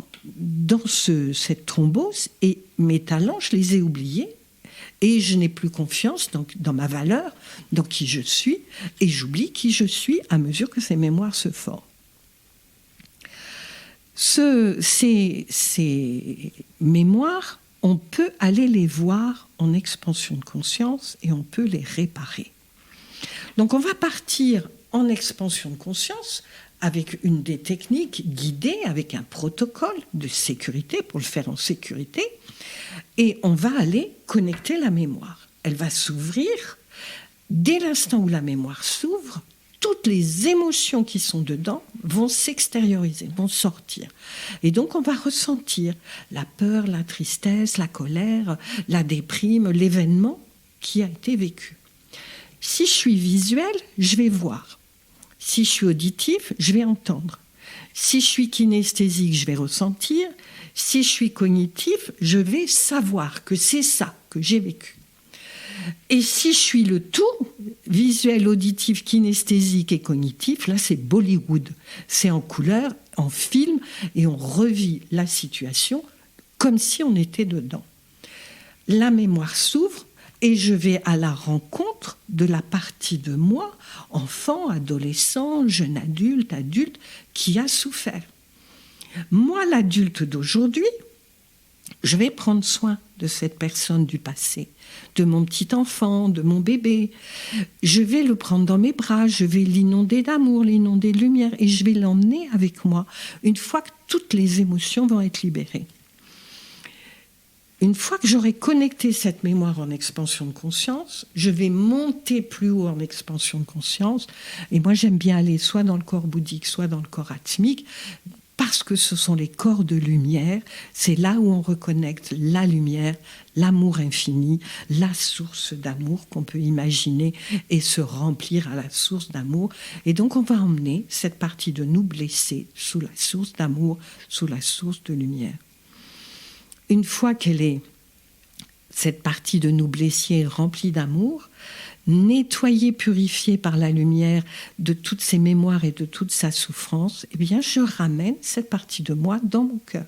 cette thrombose, et mes talents, je les ai oubliés et je n'ai plus confiance dans ma valeur, dans qui je suis, et j'oublie qui je suis à mesure que ces mémoires se forment. Ces mémoires, on peut aller les voir en expansion de conscience et on peut les réparer. Donc on va partir en expansion de conscience avec une des techniques guidées, avec un protocole de sécurité pour le faire en sécurité, et on va aller connecter la mémoire. Elle va s'ouvrir. Dès l'instant où la mémoire s'ouvre, toutes les émotions qui sont dedans vont s'extérioriser, vont sortir. Et donc on va ressentir la peur, la tristesse, la colère, la déprime, l'événement qui a été vécu. Si je suis visuel, je vais voir. Si je suis auditif, je vais entendre. Si je suis kinesthésique, je vais ressentir. Si je suis cognitif, je vais savoir que c'est ça que j'ai vécu. Et si je suis le tout, visuel, auditif, kinesthésique et cognitif, là c'est Bollywood. C'est en couleur, en film, et on revit la situation comme si on était dedans. La mémoire s'ouvre et je vais à la rencontre de la partie de moi, enfant, adolescent, jeune adulte, qui a souffert. Moi, l'adulte d'aujourd'hui, je vais prendre soin de cette personne du passé, de mon petit enfant, de mon bébé. Je vais le prendre dans mes bras, je vais l'inonder d'amour, l'inonder de lumière, et je vais l'emmener avec moi une fois que toutes les émotions vont être libérées. Une fois que j'aurai connecté cette mémoire en expansion de conscience, je vais monter plus haut en expansion de conscience. Et moi, j'aime bien aller soit dans le corps bouddhique, soit dans le corps atmique, parce que ce sont les corps de lumière. C'est là où on reconnecte la lumière, l'amour infini, la source d'amour qu'on peut imaginer et se remplir à la source d'amour. Et donc, on va emmener cette partie de nous blessés sous la source d'amour, sous la source de lumière. Une fois qu'elle est, cette partie de nous blessés remplie d'amour, nettoyée, purifiée par la lumière de toutes ses mémoires et de toute sa souffrance, eh bien, je ramène cette partie de moi dans mon cœur.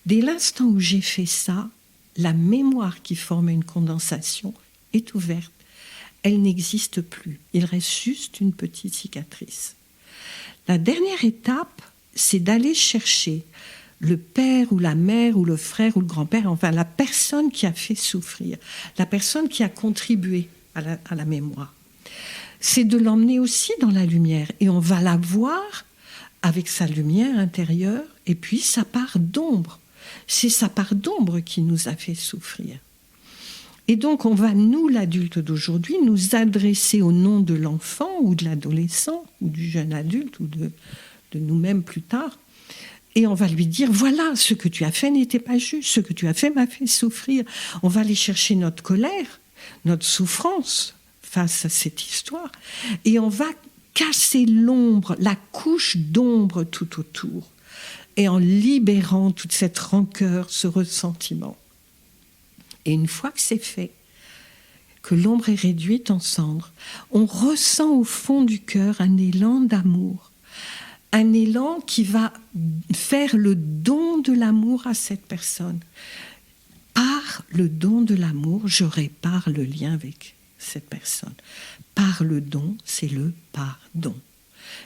Dès l'instant où j'ai fait ça, la mémoire qui formait une condensation est ouverte. Elle n'existe plus. Il reste juste une petite cicatrice. La dernière étape, c'est d'aller chercher le père ou la mère ou le frère ou le grand-père, enfin la personne qui a fait souffrir, la personne qui a contribué à la mémoire. C'est de l'emmener aussi dans la lumière, et on va la voir avec sa lumière intérieure et puis sa part d'ombre. C'est sa part d'ombre qui nous a fait souffrir. Et donc on va, nous, l'adulte d'aujourd'hui, nous adresser au nom de l'enfant ou de l'adolescent ou du jeune adulte ou de nous-mêmes plus tard. Et on va lui dire, voilà, ce que tu as fait n'était pas juste, ce que tu as fait m'a fait souffrir. On va aller chercher notre colère, notre souffrance face à cette histoire. Et on va casser l'ombre, la couche d'ombre tout autour. Et en libérant toute cette rancœur, ce ressentiment. Et une fois que c'est fait, que l'ombre est réduite en cendres, on ressent au fond du cœur un élan d'amour un élan qui va faire le don de l'amour à cette personne. Par le don de l'amour, je répare le lien avec cette personne. Par le don, c'est le pardon.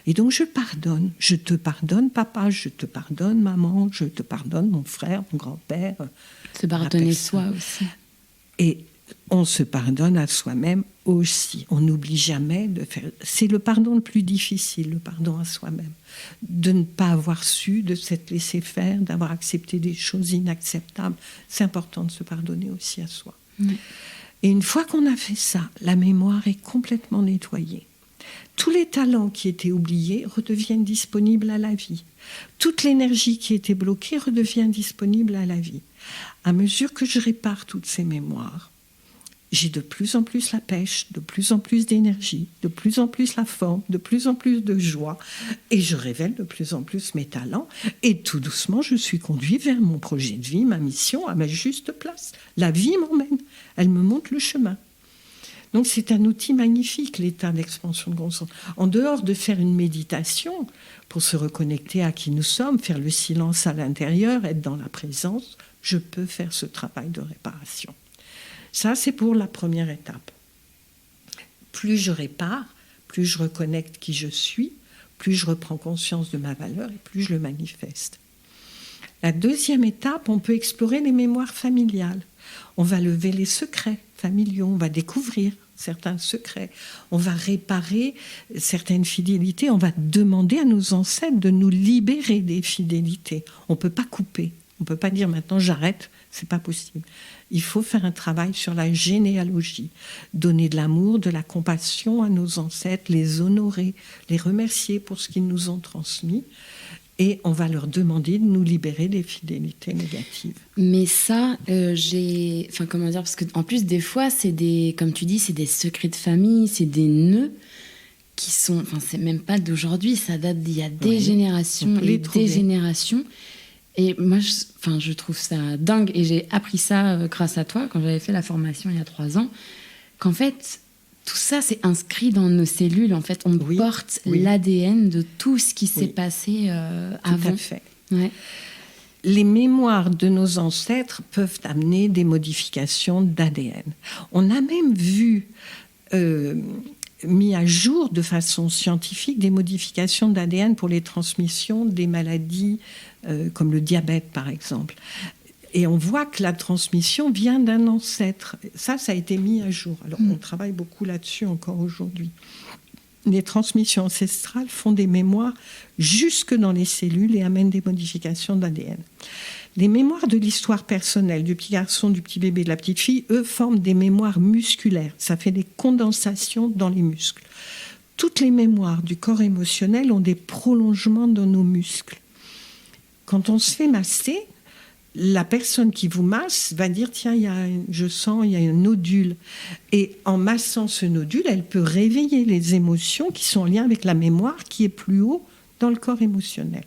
Et donc je pardonne. Je te pardonne, papa, je te pardonne, maman, je te pardonne, mon frère, mon grand-père. Se pardonner soi aussi. Et on se pardonne à soi-même aussi. On n'oublie jamais de faire... C'est le pardon le plus difficile, le pardon à soi-même. De ne pas avoir su, de s'être laissé faire, d'avoir accepté des choses inacceptables. C'est important de se pardonner aussi à soi. Oui. Et une fois qu'on a fait ça, la mémoire est complètement nettoyée. Tous les talents qui étaient oubliés redeviennent disponibles à la vie. Toute l'énergie qui était bloquée redevient disponible à la vie. À mesure que je répare toutes ces mémoires, j'ai de plus en plus la pêche, de plus en plus d'énergie, de plus en plus la forme, de plus en plus de joie. Et je révèle de plus en plus mes talents. Et tout doucement, je suis conduit vers mon projet de vie, ma mission, à ma juste place. La vie m'emmène, elle me montre le chemin. Donc c'est un outil magnifique, l'état d'expansion de conscience. En dehors de faire une méditation pour se reconnecter à qui nous sommes, faire le silence à l'intérieur, être dans la présence, je peux faire ce travail de réparation. Ça, c'est pour la première étape. Plus je répare, plus je reconnecte qui je suis, plus je reprends conscience de ma valeur et plus je le manifeste. La deuxième étape, on peut explorer les mémoires familiales. On va lever les secrets familiaux, on va découvrir certains secrets, on va réparer certaines fidélités, on va demander à nos ancêtres de nous libérer des fidélités. On ne peut pas couper, on ne peut pas dire maintenant j'arrête, c'est pas possible. Il faut faire un travail sur la généalogie, donner de l'amour, de la compassion à nos ancêtres, les honorer, les remercier pour ce qu'ils nous ont transmis. Et on va leur demander de nous libérer des fidélités négatives. Mais ça, comment dire, parce qu'en plus, des fois, comme tu dis, c'est des secrets de famille, c'est des nœuds qui sont... Enfin, c'est même pas d'aujourd'hui, ça date d'il y a des générations et des générations. Et moi, je trouve ça dingue. Et j'ai appris ça grâce à toi, quand j'avais fait la formation il y a 3 ans, qu'en fait... Tout ça, c'est inscrit dans nos cellules. En fait, on porte l'ADN de tout ce qui s'est passé avant. Tout à fait. Ouais. Les mémoires de nos ancêtres peuvent amener des modifications d'ADN. On a même vu, mis à jour de façon scientifique, des modifications d'ADN pour les transmissions des maladies comme le diabète, par exemple. Et on voit que la transmission vient d'un ancêtre. Ça a été mis à jour. Alors, on travaille beaucoup là-dessus encore aujourd'hui. Les transmissions ancestrales font des mémoires jusque dans les cellules et amènent des modifications d'ADN. Les mémoires de l'histoire personnelle du petit garçon, du petit bébé, de la petite fille, eux, forment des mémoires musculaires. Ça fait des condensations dans les muscles. Toutes les mémoires du corps émotionnel ont des prolongements dans nos muscles. Quand on se fait masser, la personne qui vous masse va dire « Tiens, je sens, il y a un nodule ». Et en massant ce nodule, elle peut réveiller les émotions qui sont en lien avec la mémoire qui est plus haut dans le corps émotionnel.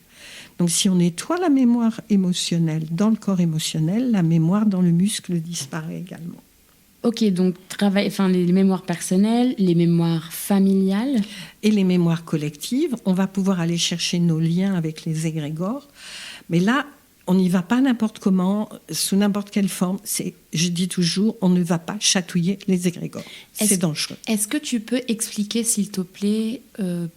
Donc si on nettoie la mémoire émotionnelle dans le corps émotionnel, la mémoire dans le muscle disparaît également. Ok, donc les mémoires personnelles, les mémoires familiales. Et les mémoires collectives, on va pouvoir aller chercher nos liens avec les égrégores. Mais là, on n'y va pas n'importe comment, sous n'importe quelle forme. Je dis toujours, on ne va pas chatouiller les égrégores. C'est dangereux. Est-ce que tu peux expliquer, s'il te plaît,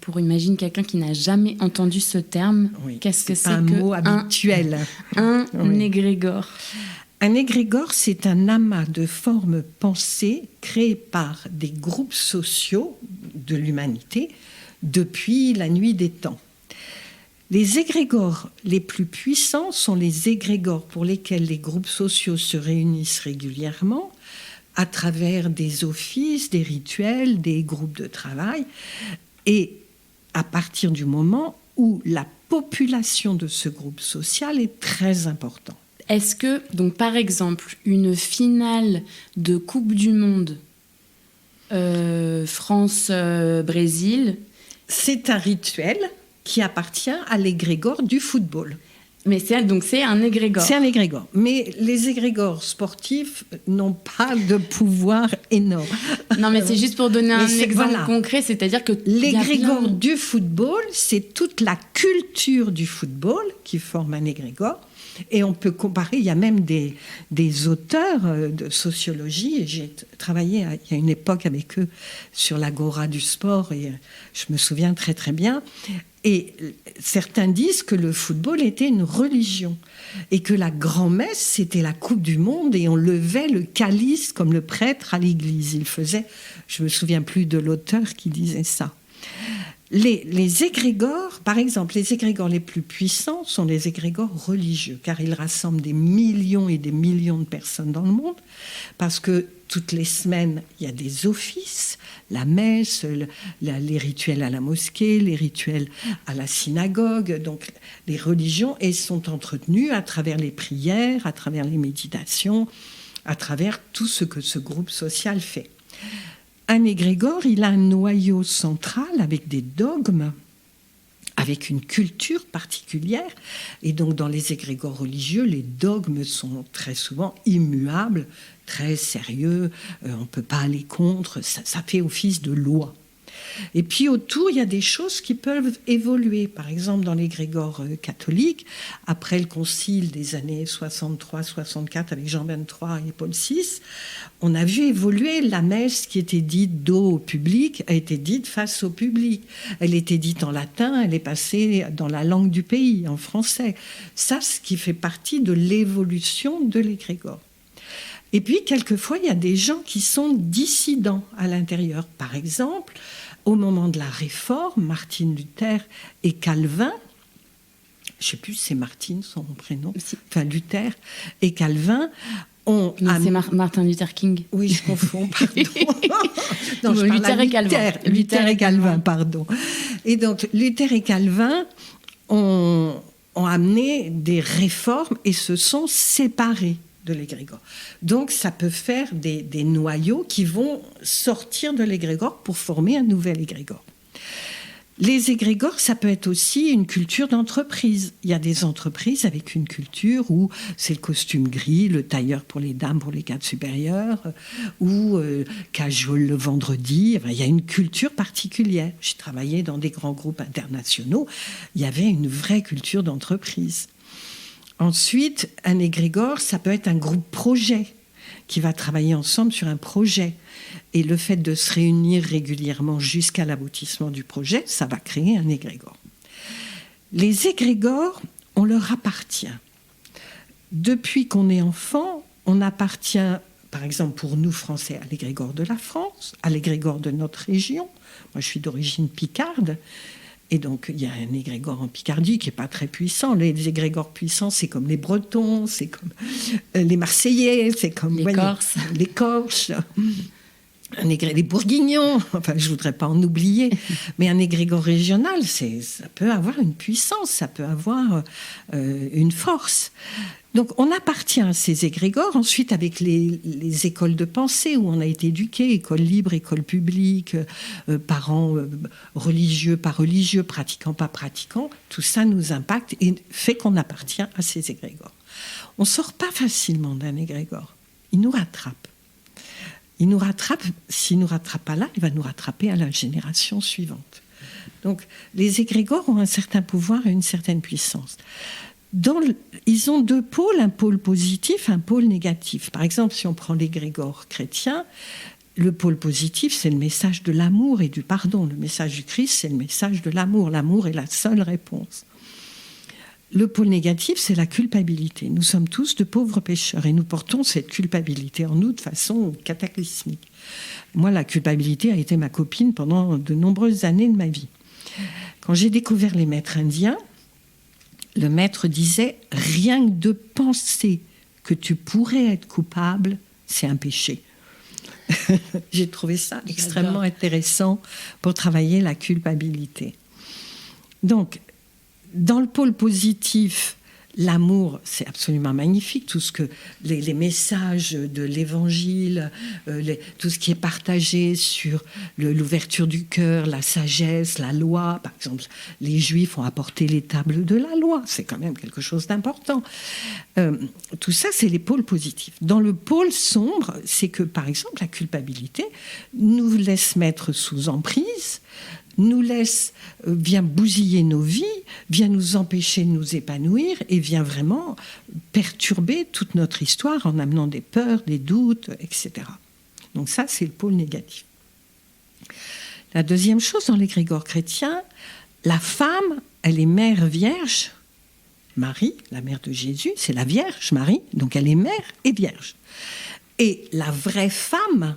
pour imaginer quelqu'un qui n'a jamais entendu ce terme, qu'est-ce que c'est un mot habituel. Un égrégore. Un égrégore, c'est un amas de formes pensées créées par des groupes sociaux de l'humanité depuis la nuit des temps. Les égrégores les plus puissants sont les égrégores pour lesquels les groupes sociaux se réunissent régulièrement à travers des offices, des rituels, des groupes de travail. Et à partir du moment où la population de ce groupe social est très importante. Est-ce que, donc, par exemple, une finale de Coupe du Monde France-Brésil... C'est un rituel qui appartient à l'égrégore du football. Mais c'est un égrégore. C'est un égrégore. Mais les égrégores sportifs n'ont pas de pouvoir énorme. Non, mais c'est juste pour donner un exemple concret, c'est-à-dire que... L'égrégore du football, c'est toute la culture du football qui forme un égrégore. Et on peut comparer, il y a même des auteurs de sociologie, et j'ai travaillé il y a une époque avec eux sur l'agora du sport, et je me souviens très très bien. Et certains disent que le football était une religion et que la grand-messe, c'était la Coupe du Monde et on levait le calice comme le prêtre à l'église. Il faisait, je ne me souviens plus de l'auteur qui disait ça. Les égrégores, par exemple, les égrégores les plus puissants sont les égrégores religieux, car ils rassemblent des millions et des millions de personnes dans le monde, parce que toutes les semaines, il y a des offices, la messe, les rituels à la mosquée, les rituels à la synagogue, donc les religions, elles sont entretenues à travers les prières, à travers les méditations, à travers tout ce que ce groupe social fait. Un égrégore, il a un noyau central avec des dogmes, avec une culture particulière. Et donc, dans les égrégores religieux, les dogmes sont très souvent immuables, très sérieux. On ne peut pas aller contre. Ça fait office de loi. Et puis autour, il y a des choses qui peuvent évoluer. Par exemple, dans l'égrégore catholique, après le concile des années 63-64 avec Jean XXIII et Paul VI, on a vu évoluer la messe qui était dite dos au public, a été dite face au public. Elle était dite en latin, elle est passée dans la langue du pays, en français. Ça, ce qui fait partie de l'évolution de l'égrégore. Et puis, quelquefois, il y a des gens qui sont dissidents à l'intérieur. Par exemple, au moment de la Réforme, Martin Luther et Calvin, je ne sais plus si c'est Martine son prénom, enfin Luther et Calvin, c'est Martin Luther King. Oui, je confonds, pardon. Non, je Luther et Calvin. Luther et Calvin, pardon. Et donc, Luther et Calvin ont amené des réformes et se sont séparés de l'égrégore. Donc, ça peut faire des noyaux qui vont sortir de l'égrégore pour former un nouvel égrégore. Les égrégores, ça peut être aussi une culture d'entreprise. Il y a des entreprises avec une culture où c'est le costume gris, le tailleur pour les dames, pour les cadres supérieurs, ou casual le vendredi. Enfin, il y a une culture particulière. J'ai travaillé dans des grands groupes internationaux. Il y avait une vraie culture d'entreprise. Ensuite, un égrégore, ça peut être un groupe projet qui va travailler ensemble sur un projet. Et le fait de se réunir régulièrement jusqu'à l'aboutissement du projet, ça va créer un égrégore. Les égrégores, on leur appartient. Depuis qu'on est enfant, on appartient, par exemple pour nous Français, à l'égrégore de la France, à l'égrégore de notre région. Moi, je suis d'origine picarde. Et donc, il y a un égrégore en Picardie qui n'est pas très puissant. Les égrégores puissants, c'est comme les Bretons, c'est comme les Marseillais, c'est comme les Corses, les Bourguignons. Enfin, je ne voudrais pas en oublier. Mais un égrégore régional, ça peut avoir une puissance, ça peut avoir une force. Donc, on appartient à ces égrégores. Ensuite, avec les écoles de pensée où on a été éduqué, école libre, école publique, parents religieux, pas religieux, pratiquants, pas pratiquants, tout ça nous impacte et fait qu'on appartient à ces égrégores. On ne sort pas facilement d'un égrégore. Il nous rattrape. Il nous rattrape. S'il ne nous rattrape pas là, il va nous rattraper à la génération suivante. Donc, les égrégores ont un certain pouvoir et une certaine puissance. Ils ont deux pôles, un pôle positif, un pôle négatif. Par exemple, si on prend l'égrégore chrétien, le pôle positif, c'est le message de l'amour et du pardon. Le message du Christ, c'est le message de l'amour. L'amour est la seule réponse. Le pôle négatif, c'est la culpabilité. Nous sommes tous de pauvres pécheurs et nous portons cette culpabilité en nous de façon cataclysmique. Moi, la culpabilité a été ma copine pendant de nombreuses années de ma vie. Quand j'ai découvert les maîtres indiens, le maître disait « Rien que de penser que tu pourrais être coupable, c'est un péché. » J'ai trouvé ça extrêmement intéressant pour travailler la culpabilité. Donc, dans le pôle positif, L'amour, c'est absolument magnifique, tout ce que les messages de l'Évangile, tout ce qui est partagé sur l'ouverture du cœur, la sagesse, la loi. Par exemple, les Juifs ont apporté les tables de la loi, c'est quand même quelque chose d'important. Tout ça, c'est les pôles positifs. Dans le pôle sombre, c'est que, par exemple, la culpabilité nous laisse mettre sous emprise, vient bousiller nos vies, vient nous empêcher de nous épanouir et vient vraiment perturber toute notre histoire en amenant des peurs, des doutes, etc. Donc ça, c'est le pôle négatif. La deuxième chose, dans l'égrégore chrétien, la femme, elle est mère vierge. Marie, la mère de Jésus, c'est la Vierge Marie, donc elle est mère et vierge. Et la vraie femme,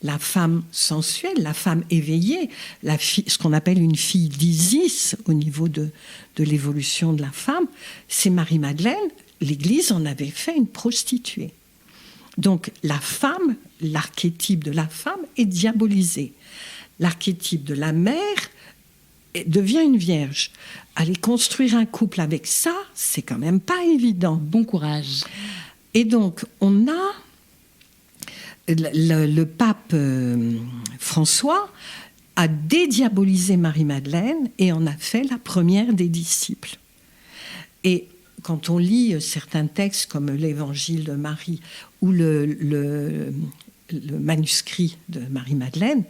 la femme sensuelle, la femme éveillée, ce qu'on appelle une fille d'Isis au niveau de l'évolution de la femme, c'est Marie-Madeleine. L'Église en avait fait une prostituée. Donc la femme, l'archétype de la femme est diabolisé. L'archétype de la mère devient une vierge. Aller construire un couple avec ça, c'est quand même pas évident. Bon courage. Et donc on a le pape François a dédiabolisé Marie-Madeleine et en a fait la première des disciples. Et quand on lit certains textes comme l'Évangile de Marie ou le manuscrit de Marie-Madeleine,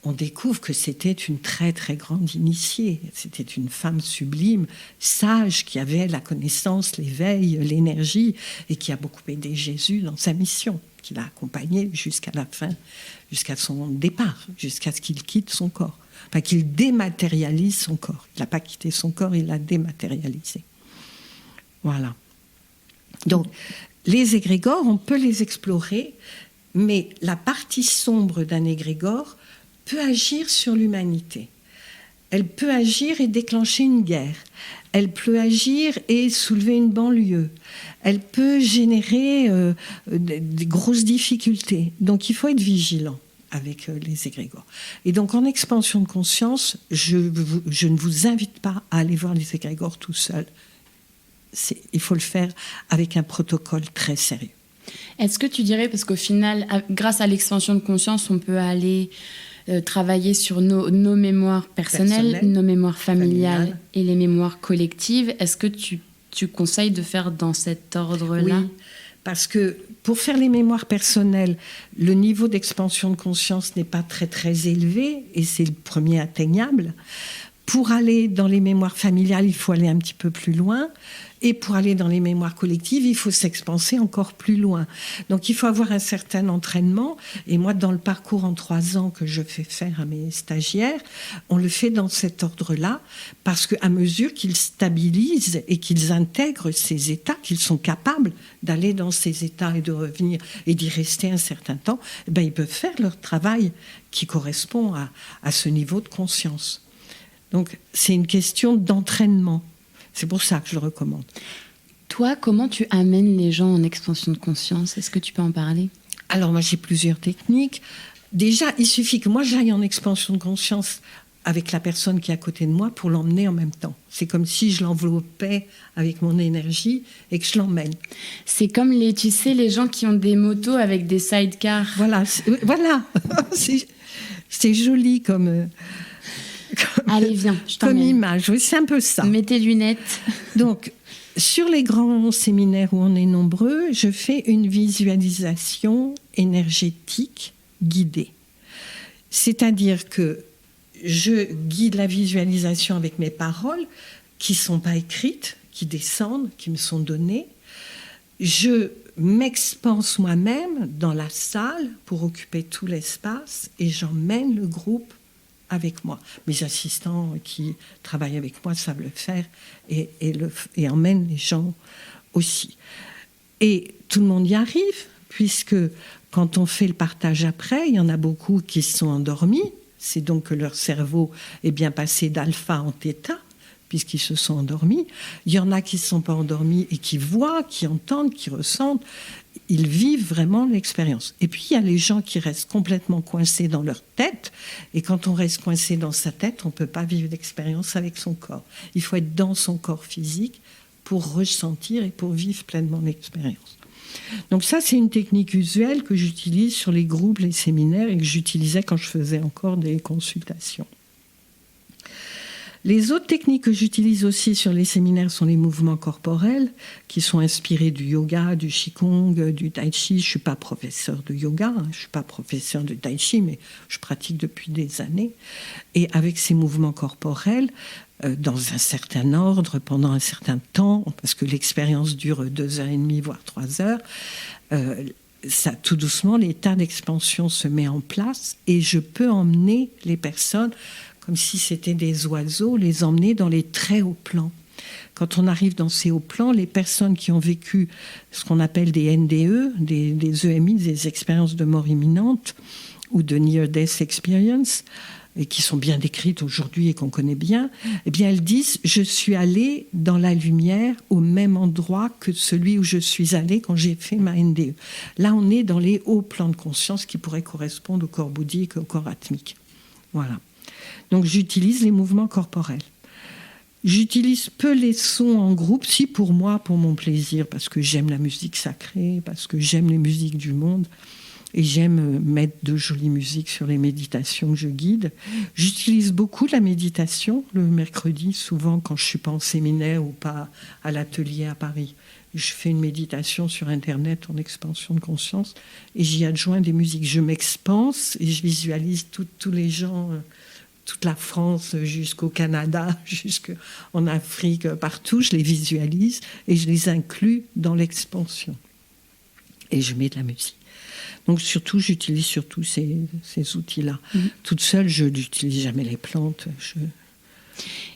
on découvre que c'était une très très grande initiée. C'était une femme sublime, sage, qui avait la connaissance, l'éveil, l'énergie et qui a beaucoup aidé Jésus dans sa mission, qui l'a accompagné jusqu'à la fin, jusqu'à son départ, jusqu'à ce qu'il quitte son corps. Enfin, qu'il dématérialise son corps. Il n'a pas quitté son corps, il l'a dématérialisé. Voilà. Donc, les égrégores, on peut les explorer, mais la partie sombre d'un égrégore peut agir sur l'humanité. Elle peut agir et déclencher une guerre. Elle peut agir et soulever une banlieue. Elle peut générer des grosses difficultés. Donc il faut être vigilant avec les égrégores. Et donc en expansion de conscience, je ne vous invite pas à aller voir les égrégores tout seul. Il faut le faire avec un protocole très sérieux. Est-ce que tu dirais, parce qu'au final, grâce à l'expansion de conscience, on peut aller travailler sur nos mémoires personnelles, nos mémoires familiales et les mémoires collectives. Est-ce que tu conseilles de faire dans cet ordre-là ? Oui, parce que pour faire les mémoires personnelles, le niveau d'expansion de conscience n'est pas très très élevé et c'est le premier atteignable. Pour aller dans les mémoires familiales, il faut aller un petit peu plus loin. Et pour aller dans les mémoires collectives, il faut s'expanser encore plus loin. Donc il faut avoir un certain entraînement. Et moi, dans le parcours en 3 ans que je fais faire à mes stagiaires, on le fait dans cet ordre-là, parce qu'à mesure qu'ils stabilisent et qu'ils intègrent ces états, qu'ils sont capables d'aller dans ces états et de revenir et d'y rester un certain temps, eh bien, ils peuvent faire leur travail qui correspond à ce niveau de conscience. Donc c'est une question d'entraînement. C'est pour ça que je le recommande. Toi, comment tu amènes les gens en expansion de conscience ? Est-ce que tu peux en parler ? Alors, moi, j'ai plusieurs techniques. Déjà, il suffit que moi, j'aille en expansion de conscience avec la personne qui est à côté de moi pour l'emmener en même temps. C'est comme si je l'enveloppais avec mon énergie et que je l'emmène. C'est comme les gens qui ont des motos avec des sidecars. Voilà. C'est joli comme... Allez, viens, je t'emmène. Comme image, oui, c'est un peu ça. Mets tes lunettes. Donc, sur les grands séminaires où on est nombreux, je fais une visualisation énergétique guidée. C'est-à-dire que je guide la visualisation avec mes paroles qui ne sont pas écrites, qui descendent, qui me sont données. Je m'expanse moi-même dans la salle pour occuper tout l'espace et j'emmène le groupe avec moi. Mes assistants qui travaillent avec moi savent le faire et emmènent les gens aussi. Et tout le monde y arrive, puisque quand on fait le partage après, il y en a beaucoup qui se sont endormis. C'est donc que leur cerveau est bien passé d'alpha en θ, puisqu'ils se sont endormis. Il y en a qui ne sont pas endormis et qui voient, qui entendent, qui ressentent. Ils vivent vraiment l'expérience. Et puis, il y a les gens qui restent complètement coincés dans leur tête. Et quand on reste coincé dans sa tête, on ne peut pas vivre l'expérience avec son corps. Il faut être dans son corps physique pour ressentir et pour vivre pleinement l'expérience. Donc ça, c'est une technique usuelle que j'utilise sur les groupes, les séminaires et que j'utilisais quand je faisais encore des consultations. Les autres techniques que j'utilise aussi sur les séminaires sont les mouvements corporels qui sont inspirés du yoga, du qigong, du tai chi. Je ne suis pas professeur de yoga, je ne suis pas professeur de tai chi, mais je pratique depuis des années. Et avec ces mouvements corporels, dans un certain ordre, pendant un certain temps, parce que l'expérience dure 2h30, voire 3 heures, ça, tout doucement, l'état d'expansion se met en place et je peux emmener les personnes comme si c'était des oiseaux, les emmener dans les très hauts plans. Quand on arrive dans ces hauts plans, les personnes qui ont vécu ce qu'on appelle des NDE, des EMI, des expériences de mort imminente ou de Near Death Experience, et qui sont bien décrites aujourd'hui et qu'on connaît bien, eh bien elles disent « Je suis allée dans la lumière au même endroit que celui où je suis allée quand j'ai fait ma NDE ». Là, on est dans les hauts plans de conscience qui pourraient correspondre au corps bouddhique, au corps atmique. Voilà. Donc j'utilise les mouvements corporels. J'utilise peu les sons en groupe, si pour moi, pour mon plaisir, parce que j'aime la musique sacrée, parce que j'aime les musiques du monde, et j'aime mettre de jolies musiques sur les méditations que je guide. J'utilise beaucoup la méditation le mercredi, souvent quand je ne suis pas en séminaire ou pas à l'atelier à Paris. Je fais une méditation sur Internet en expansion de conscience et j'y adjoins des musiques. Je m'expanse et je visualise tous les gens, toute la France jusqu'au Canada, jusqu'en Afrique, partout. Je les visualise et je les inclus dans l'expansion. Et je mets de la musique. Donc j'utilise surtout ces outils-là. Toute seule, je n'utilise jamais les plantes.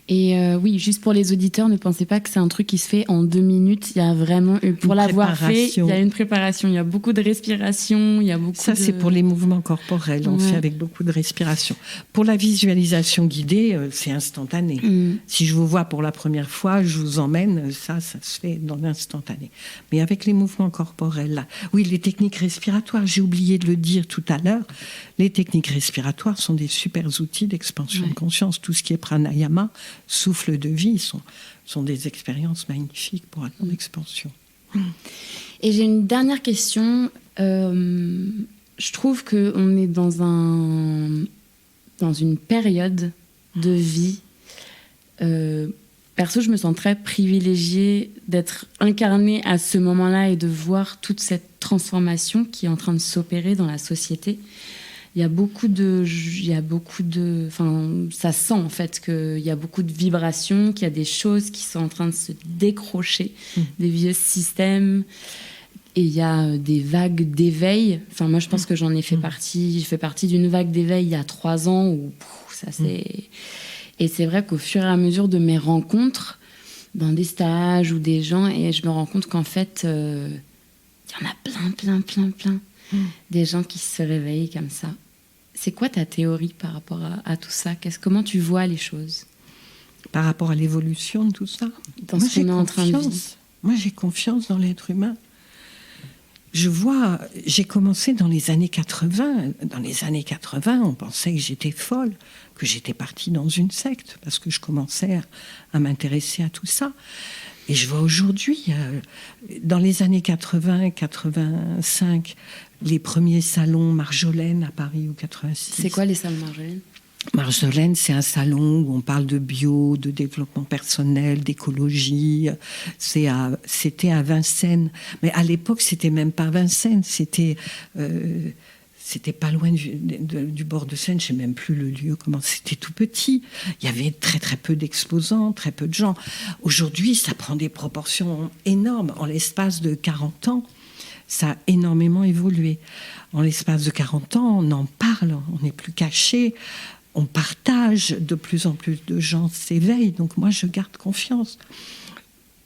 Et oui, juste pour les auditeurs, ne pensez pas que c'est un truc qui se fait en 2 minutes. Il y a vraiment, pour l'avoir fait, il y a une préparation. Il y a beaucoup de respiration. C'est pour les mouvements corporels. On fait avec beaucoup de respiration. Pour la visualisation guidée, c'est instantané. Si je vous vois pour la première fois, je vous emmène. Ça se fait dans l'instantané. Mais avec les mouvements corporels, là, oui, les techniques respiratoires, j'ai oublié de le dire tout à l'heure. Les techniques respiratoires sont des super outils d'expansion de conscience. Tout ce qui est pranayama, souffle de vie, sont des expériences magnifiques pour mon expansion. Et j'ai une dernière question. Je trouve qu'on est dans une période de vie. Perso, je me sens très privilégiée d'être incarnée à ce moment-là et de voir toute cette transformation qui est en train de s'opérer dans la société. Il y a beaucoup de, enfin, ça sent en fait qu'il y a beaucoup de vibrations, qu'il y a des choses qui sont en train de se décrocher, des vieux systèmes, et il y a des vagues d'éveil. Enfin, moi, je pense que j'en ai fait partie. Je fais partie d'une vague d'éveil il y a 3 ans où ça c'est. Et c'est vrai qu'au fur et à mesure de mes rencontres, dans des stages ou des gens, et je me rends compte qu'en fait, il y en a plein. Des gens qui se réveillent comme ça. C'est quoi ta théorie par rapport à tout ça ? Comment tu vois les choses ? Par rapport à l'évolution de tout ça ? Dans ce qu'on est en train de vivre. Moi, j'ai confiance dans l'être humain. J'ai commencé dans les années 80. Dans les années 80, on pensait que j'étais folle, que j'étais partie dans une secte, parce que je commençais à m'intéresser à tout ça. Et je vois aujourd'hui, dans les années 80, 85, les premiers salons Marjolaine à Paris, ou 86. C'est quoi les salons Marjolaine ? Marjolaine, c'est un salon où on parle de bio, de développement personnel, d'écologie. C'était à Vincennes. Mais à l'époque, c'était même pas Vincennes. C'était pas loin du bord de Seine. Je sais même plus le lieu. C'était tout petit. Il y avait très très peu d'exposants, très peu de gens. Aujourd'hui, ça prend des proportions énormes. En l'espace de 40 ans, ça a énormément évolué. En l'espace de 40 ans, on en parle. On n'est plus caché. On partage, de plus en plus de gens s'éveillent, donc moi je garde confiance.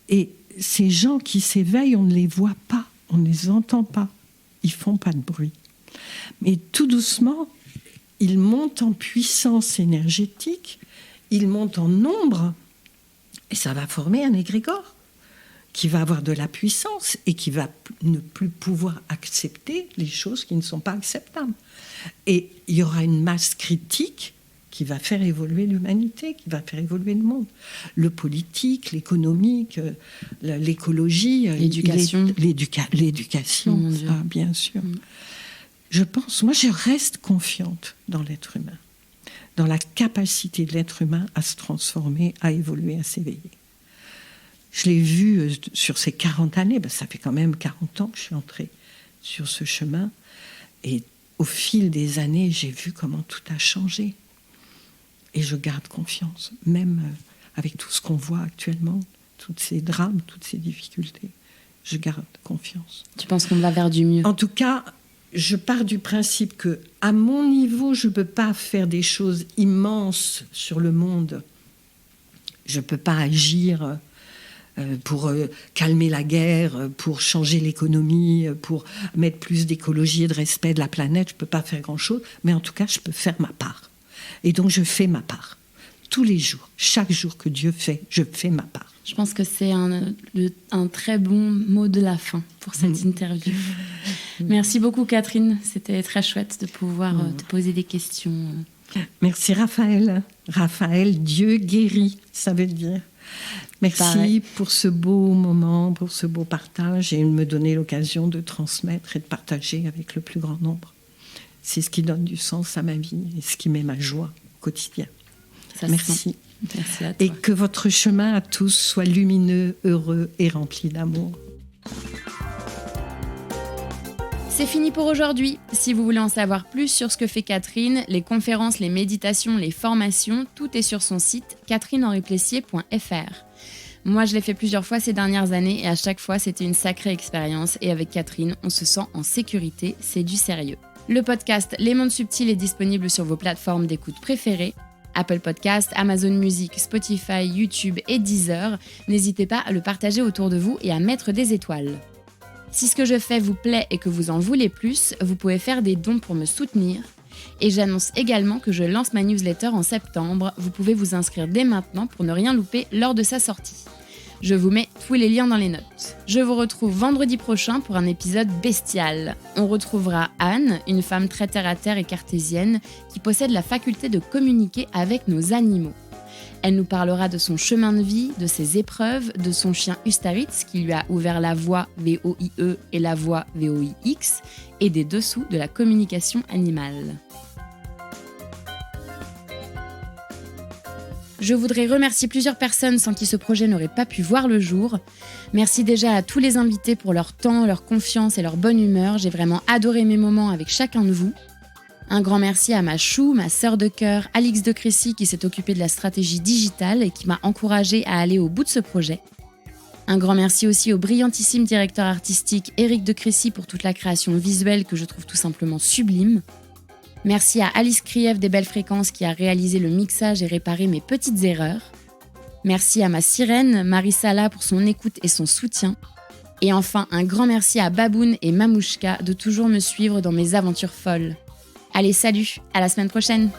Et ces gens qui s'éveillent, on ne les voit pas, on ne les entend pas, ils font pas de bruit. Mais tout doucement, ils montent en puissance énergétique, ils montent en nombre, et ça va former un égrégore qui va avoir de la puissance et qui va ne plus pouvoir accepter les choses qui ne sont pas acceptables. Et il y aura une masse critique qui va faire évoluer l'humanité, qui va faire évoluer le monde. Le politique, l'économique, l'écologie, l'éducation. L'éducation, bien sûr. Moi, je reste confiante dans l'être humain, dans la capacité de l'être humain à se transformer, à évoluer, à s'éveiller. Je l'ai vu sur ces 40 années, ça fait quand même 40 ans que je suis entrée sur ce chemin, et au fil des années, j'ai vu comment tout a changé. Et je garde confiance, même avec tout ce qu'on voit actuellement, tous ces drames, toutes ces difficultés. Je garde confiance. Tu penses qu'on va vers du mieux ? En tout cas, je pars du principe que, à mon niveau, je ne peux pas faire des choses immenses sur le monde. Je ne peux pas agir pour calmer la guerre, pour changer l'économie, pour mettre plus d'écologie et de respect de la planète. Je ne peux pas faire grand-chose, mais en tout cas, je peux faire ma part. Et donc, je fais ma part. Tous les jours, chaque jour que Dieu fait, je fais ma part. Je pense que c'est un très bon mot de la fin pour cette interview. Merci beaucoup, Catherine. C'était très chouette de pouvoir te poser des questions. Merci, Raphaël. Raphaël, Dieu guérit, ça veut dire. Merci pour ce beau moment, pour ce beau partage et de me donner l'occasion de transmettre et de partager avec le plus grand nombre. C'est ce qui donne du sens à ma vie et ce qui met ma joie au quotidien. Merci. Merci à toi. Et que votre chemin à tous soit lumineux, heureux et rempli d'amour. C'est fini pour aujourd'hui. Si vous voulez en savoir plus sur ce que fait Catherine, les conférences, les méditations, les formations, tout est sur son site catherinehenriplessier.fr. Moi, je l'ai fait plusieurs fois ces dernières années et à chaque fois, c'était une sacrée expérience. Et avec Catherine, on se sent en sécurité, c'est du sérieux. Le podcast Les Mondes Subtils est disponible sur vos plateformes d'écoute préférées. Apple Podcasts, Amazon Music, Spotify, YouTube et Deezer. N'hésitez pas à le partager autour de vous et à mettre des étoiles. Si ce que je fais vous plaît et que vous en voulez plus, vous pouvez faire des dons pour me soutenir. Et j'annonce également que je lance ma newsletter en septembre. Vous pouvez vous inscrire dès maintenant pour ne rien louper lors de sa sortie. Je vous mets tous les liens dans les notes. Je vous retrouve vendredi prochain pour un épisode bestial. On retrouvera Anne, une femme très terre-à-terre et cartésienne, qui possède la faculté de communiquer avec nos animaux. Elle nous parlera de son chemin de vie, de ses épreuves, de son chien Ustaritz qui lui a ouvert la voie VOIE et la voie VOIX, et des dessous de la communication animale. Je voudrais remercier plusieurs personnes sans qui ce projet n'aurait pas pu voir le jour. Merci déjà à tous les invités pour leur temps, leur confiance et leur bonne humeur. J'ai vraiment adoré mes moments avec chacun de vous. Un grand merci à ma chou, ma sœur de cœur, Alix de Crécy, qui s'est occupée de la stratégie digitale et qui m'a encouragée à aller au bout de ce projet. Un grand merci aussi au brillantissime directeur artistique Éric de Crécy pour toute la création visuelle que je trouve tout simplement sublime. Merci à Alice Krief des Belles Fréquences qui a réalisé le mixage et réparé mes petites erreurs. Merci à ma sirène, Marie Sala, pour son écoute et son soutien. Et enfin, un grand merci à Baboun et Mamouchka de toujours me suivre dans mes aventures folles. Allez, salut, à la semaine prochaine!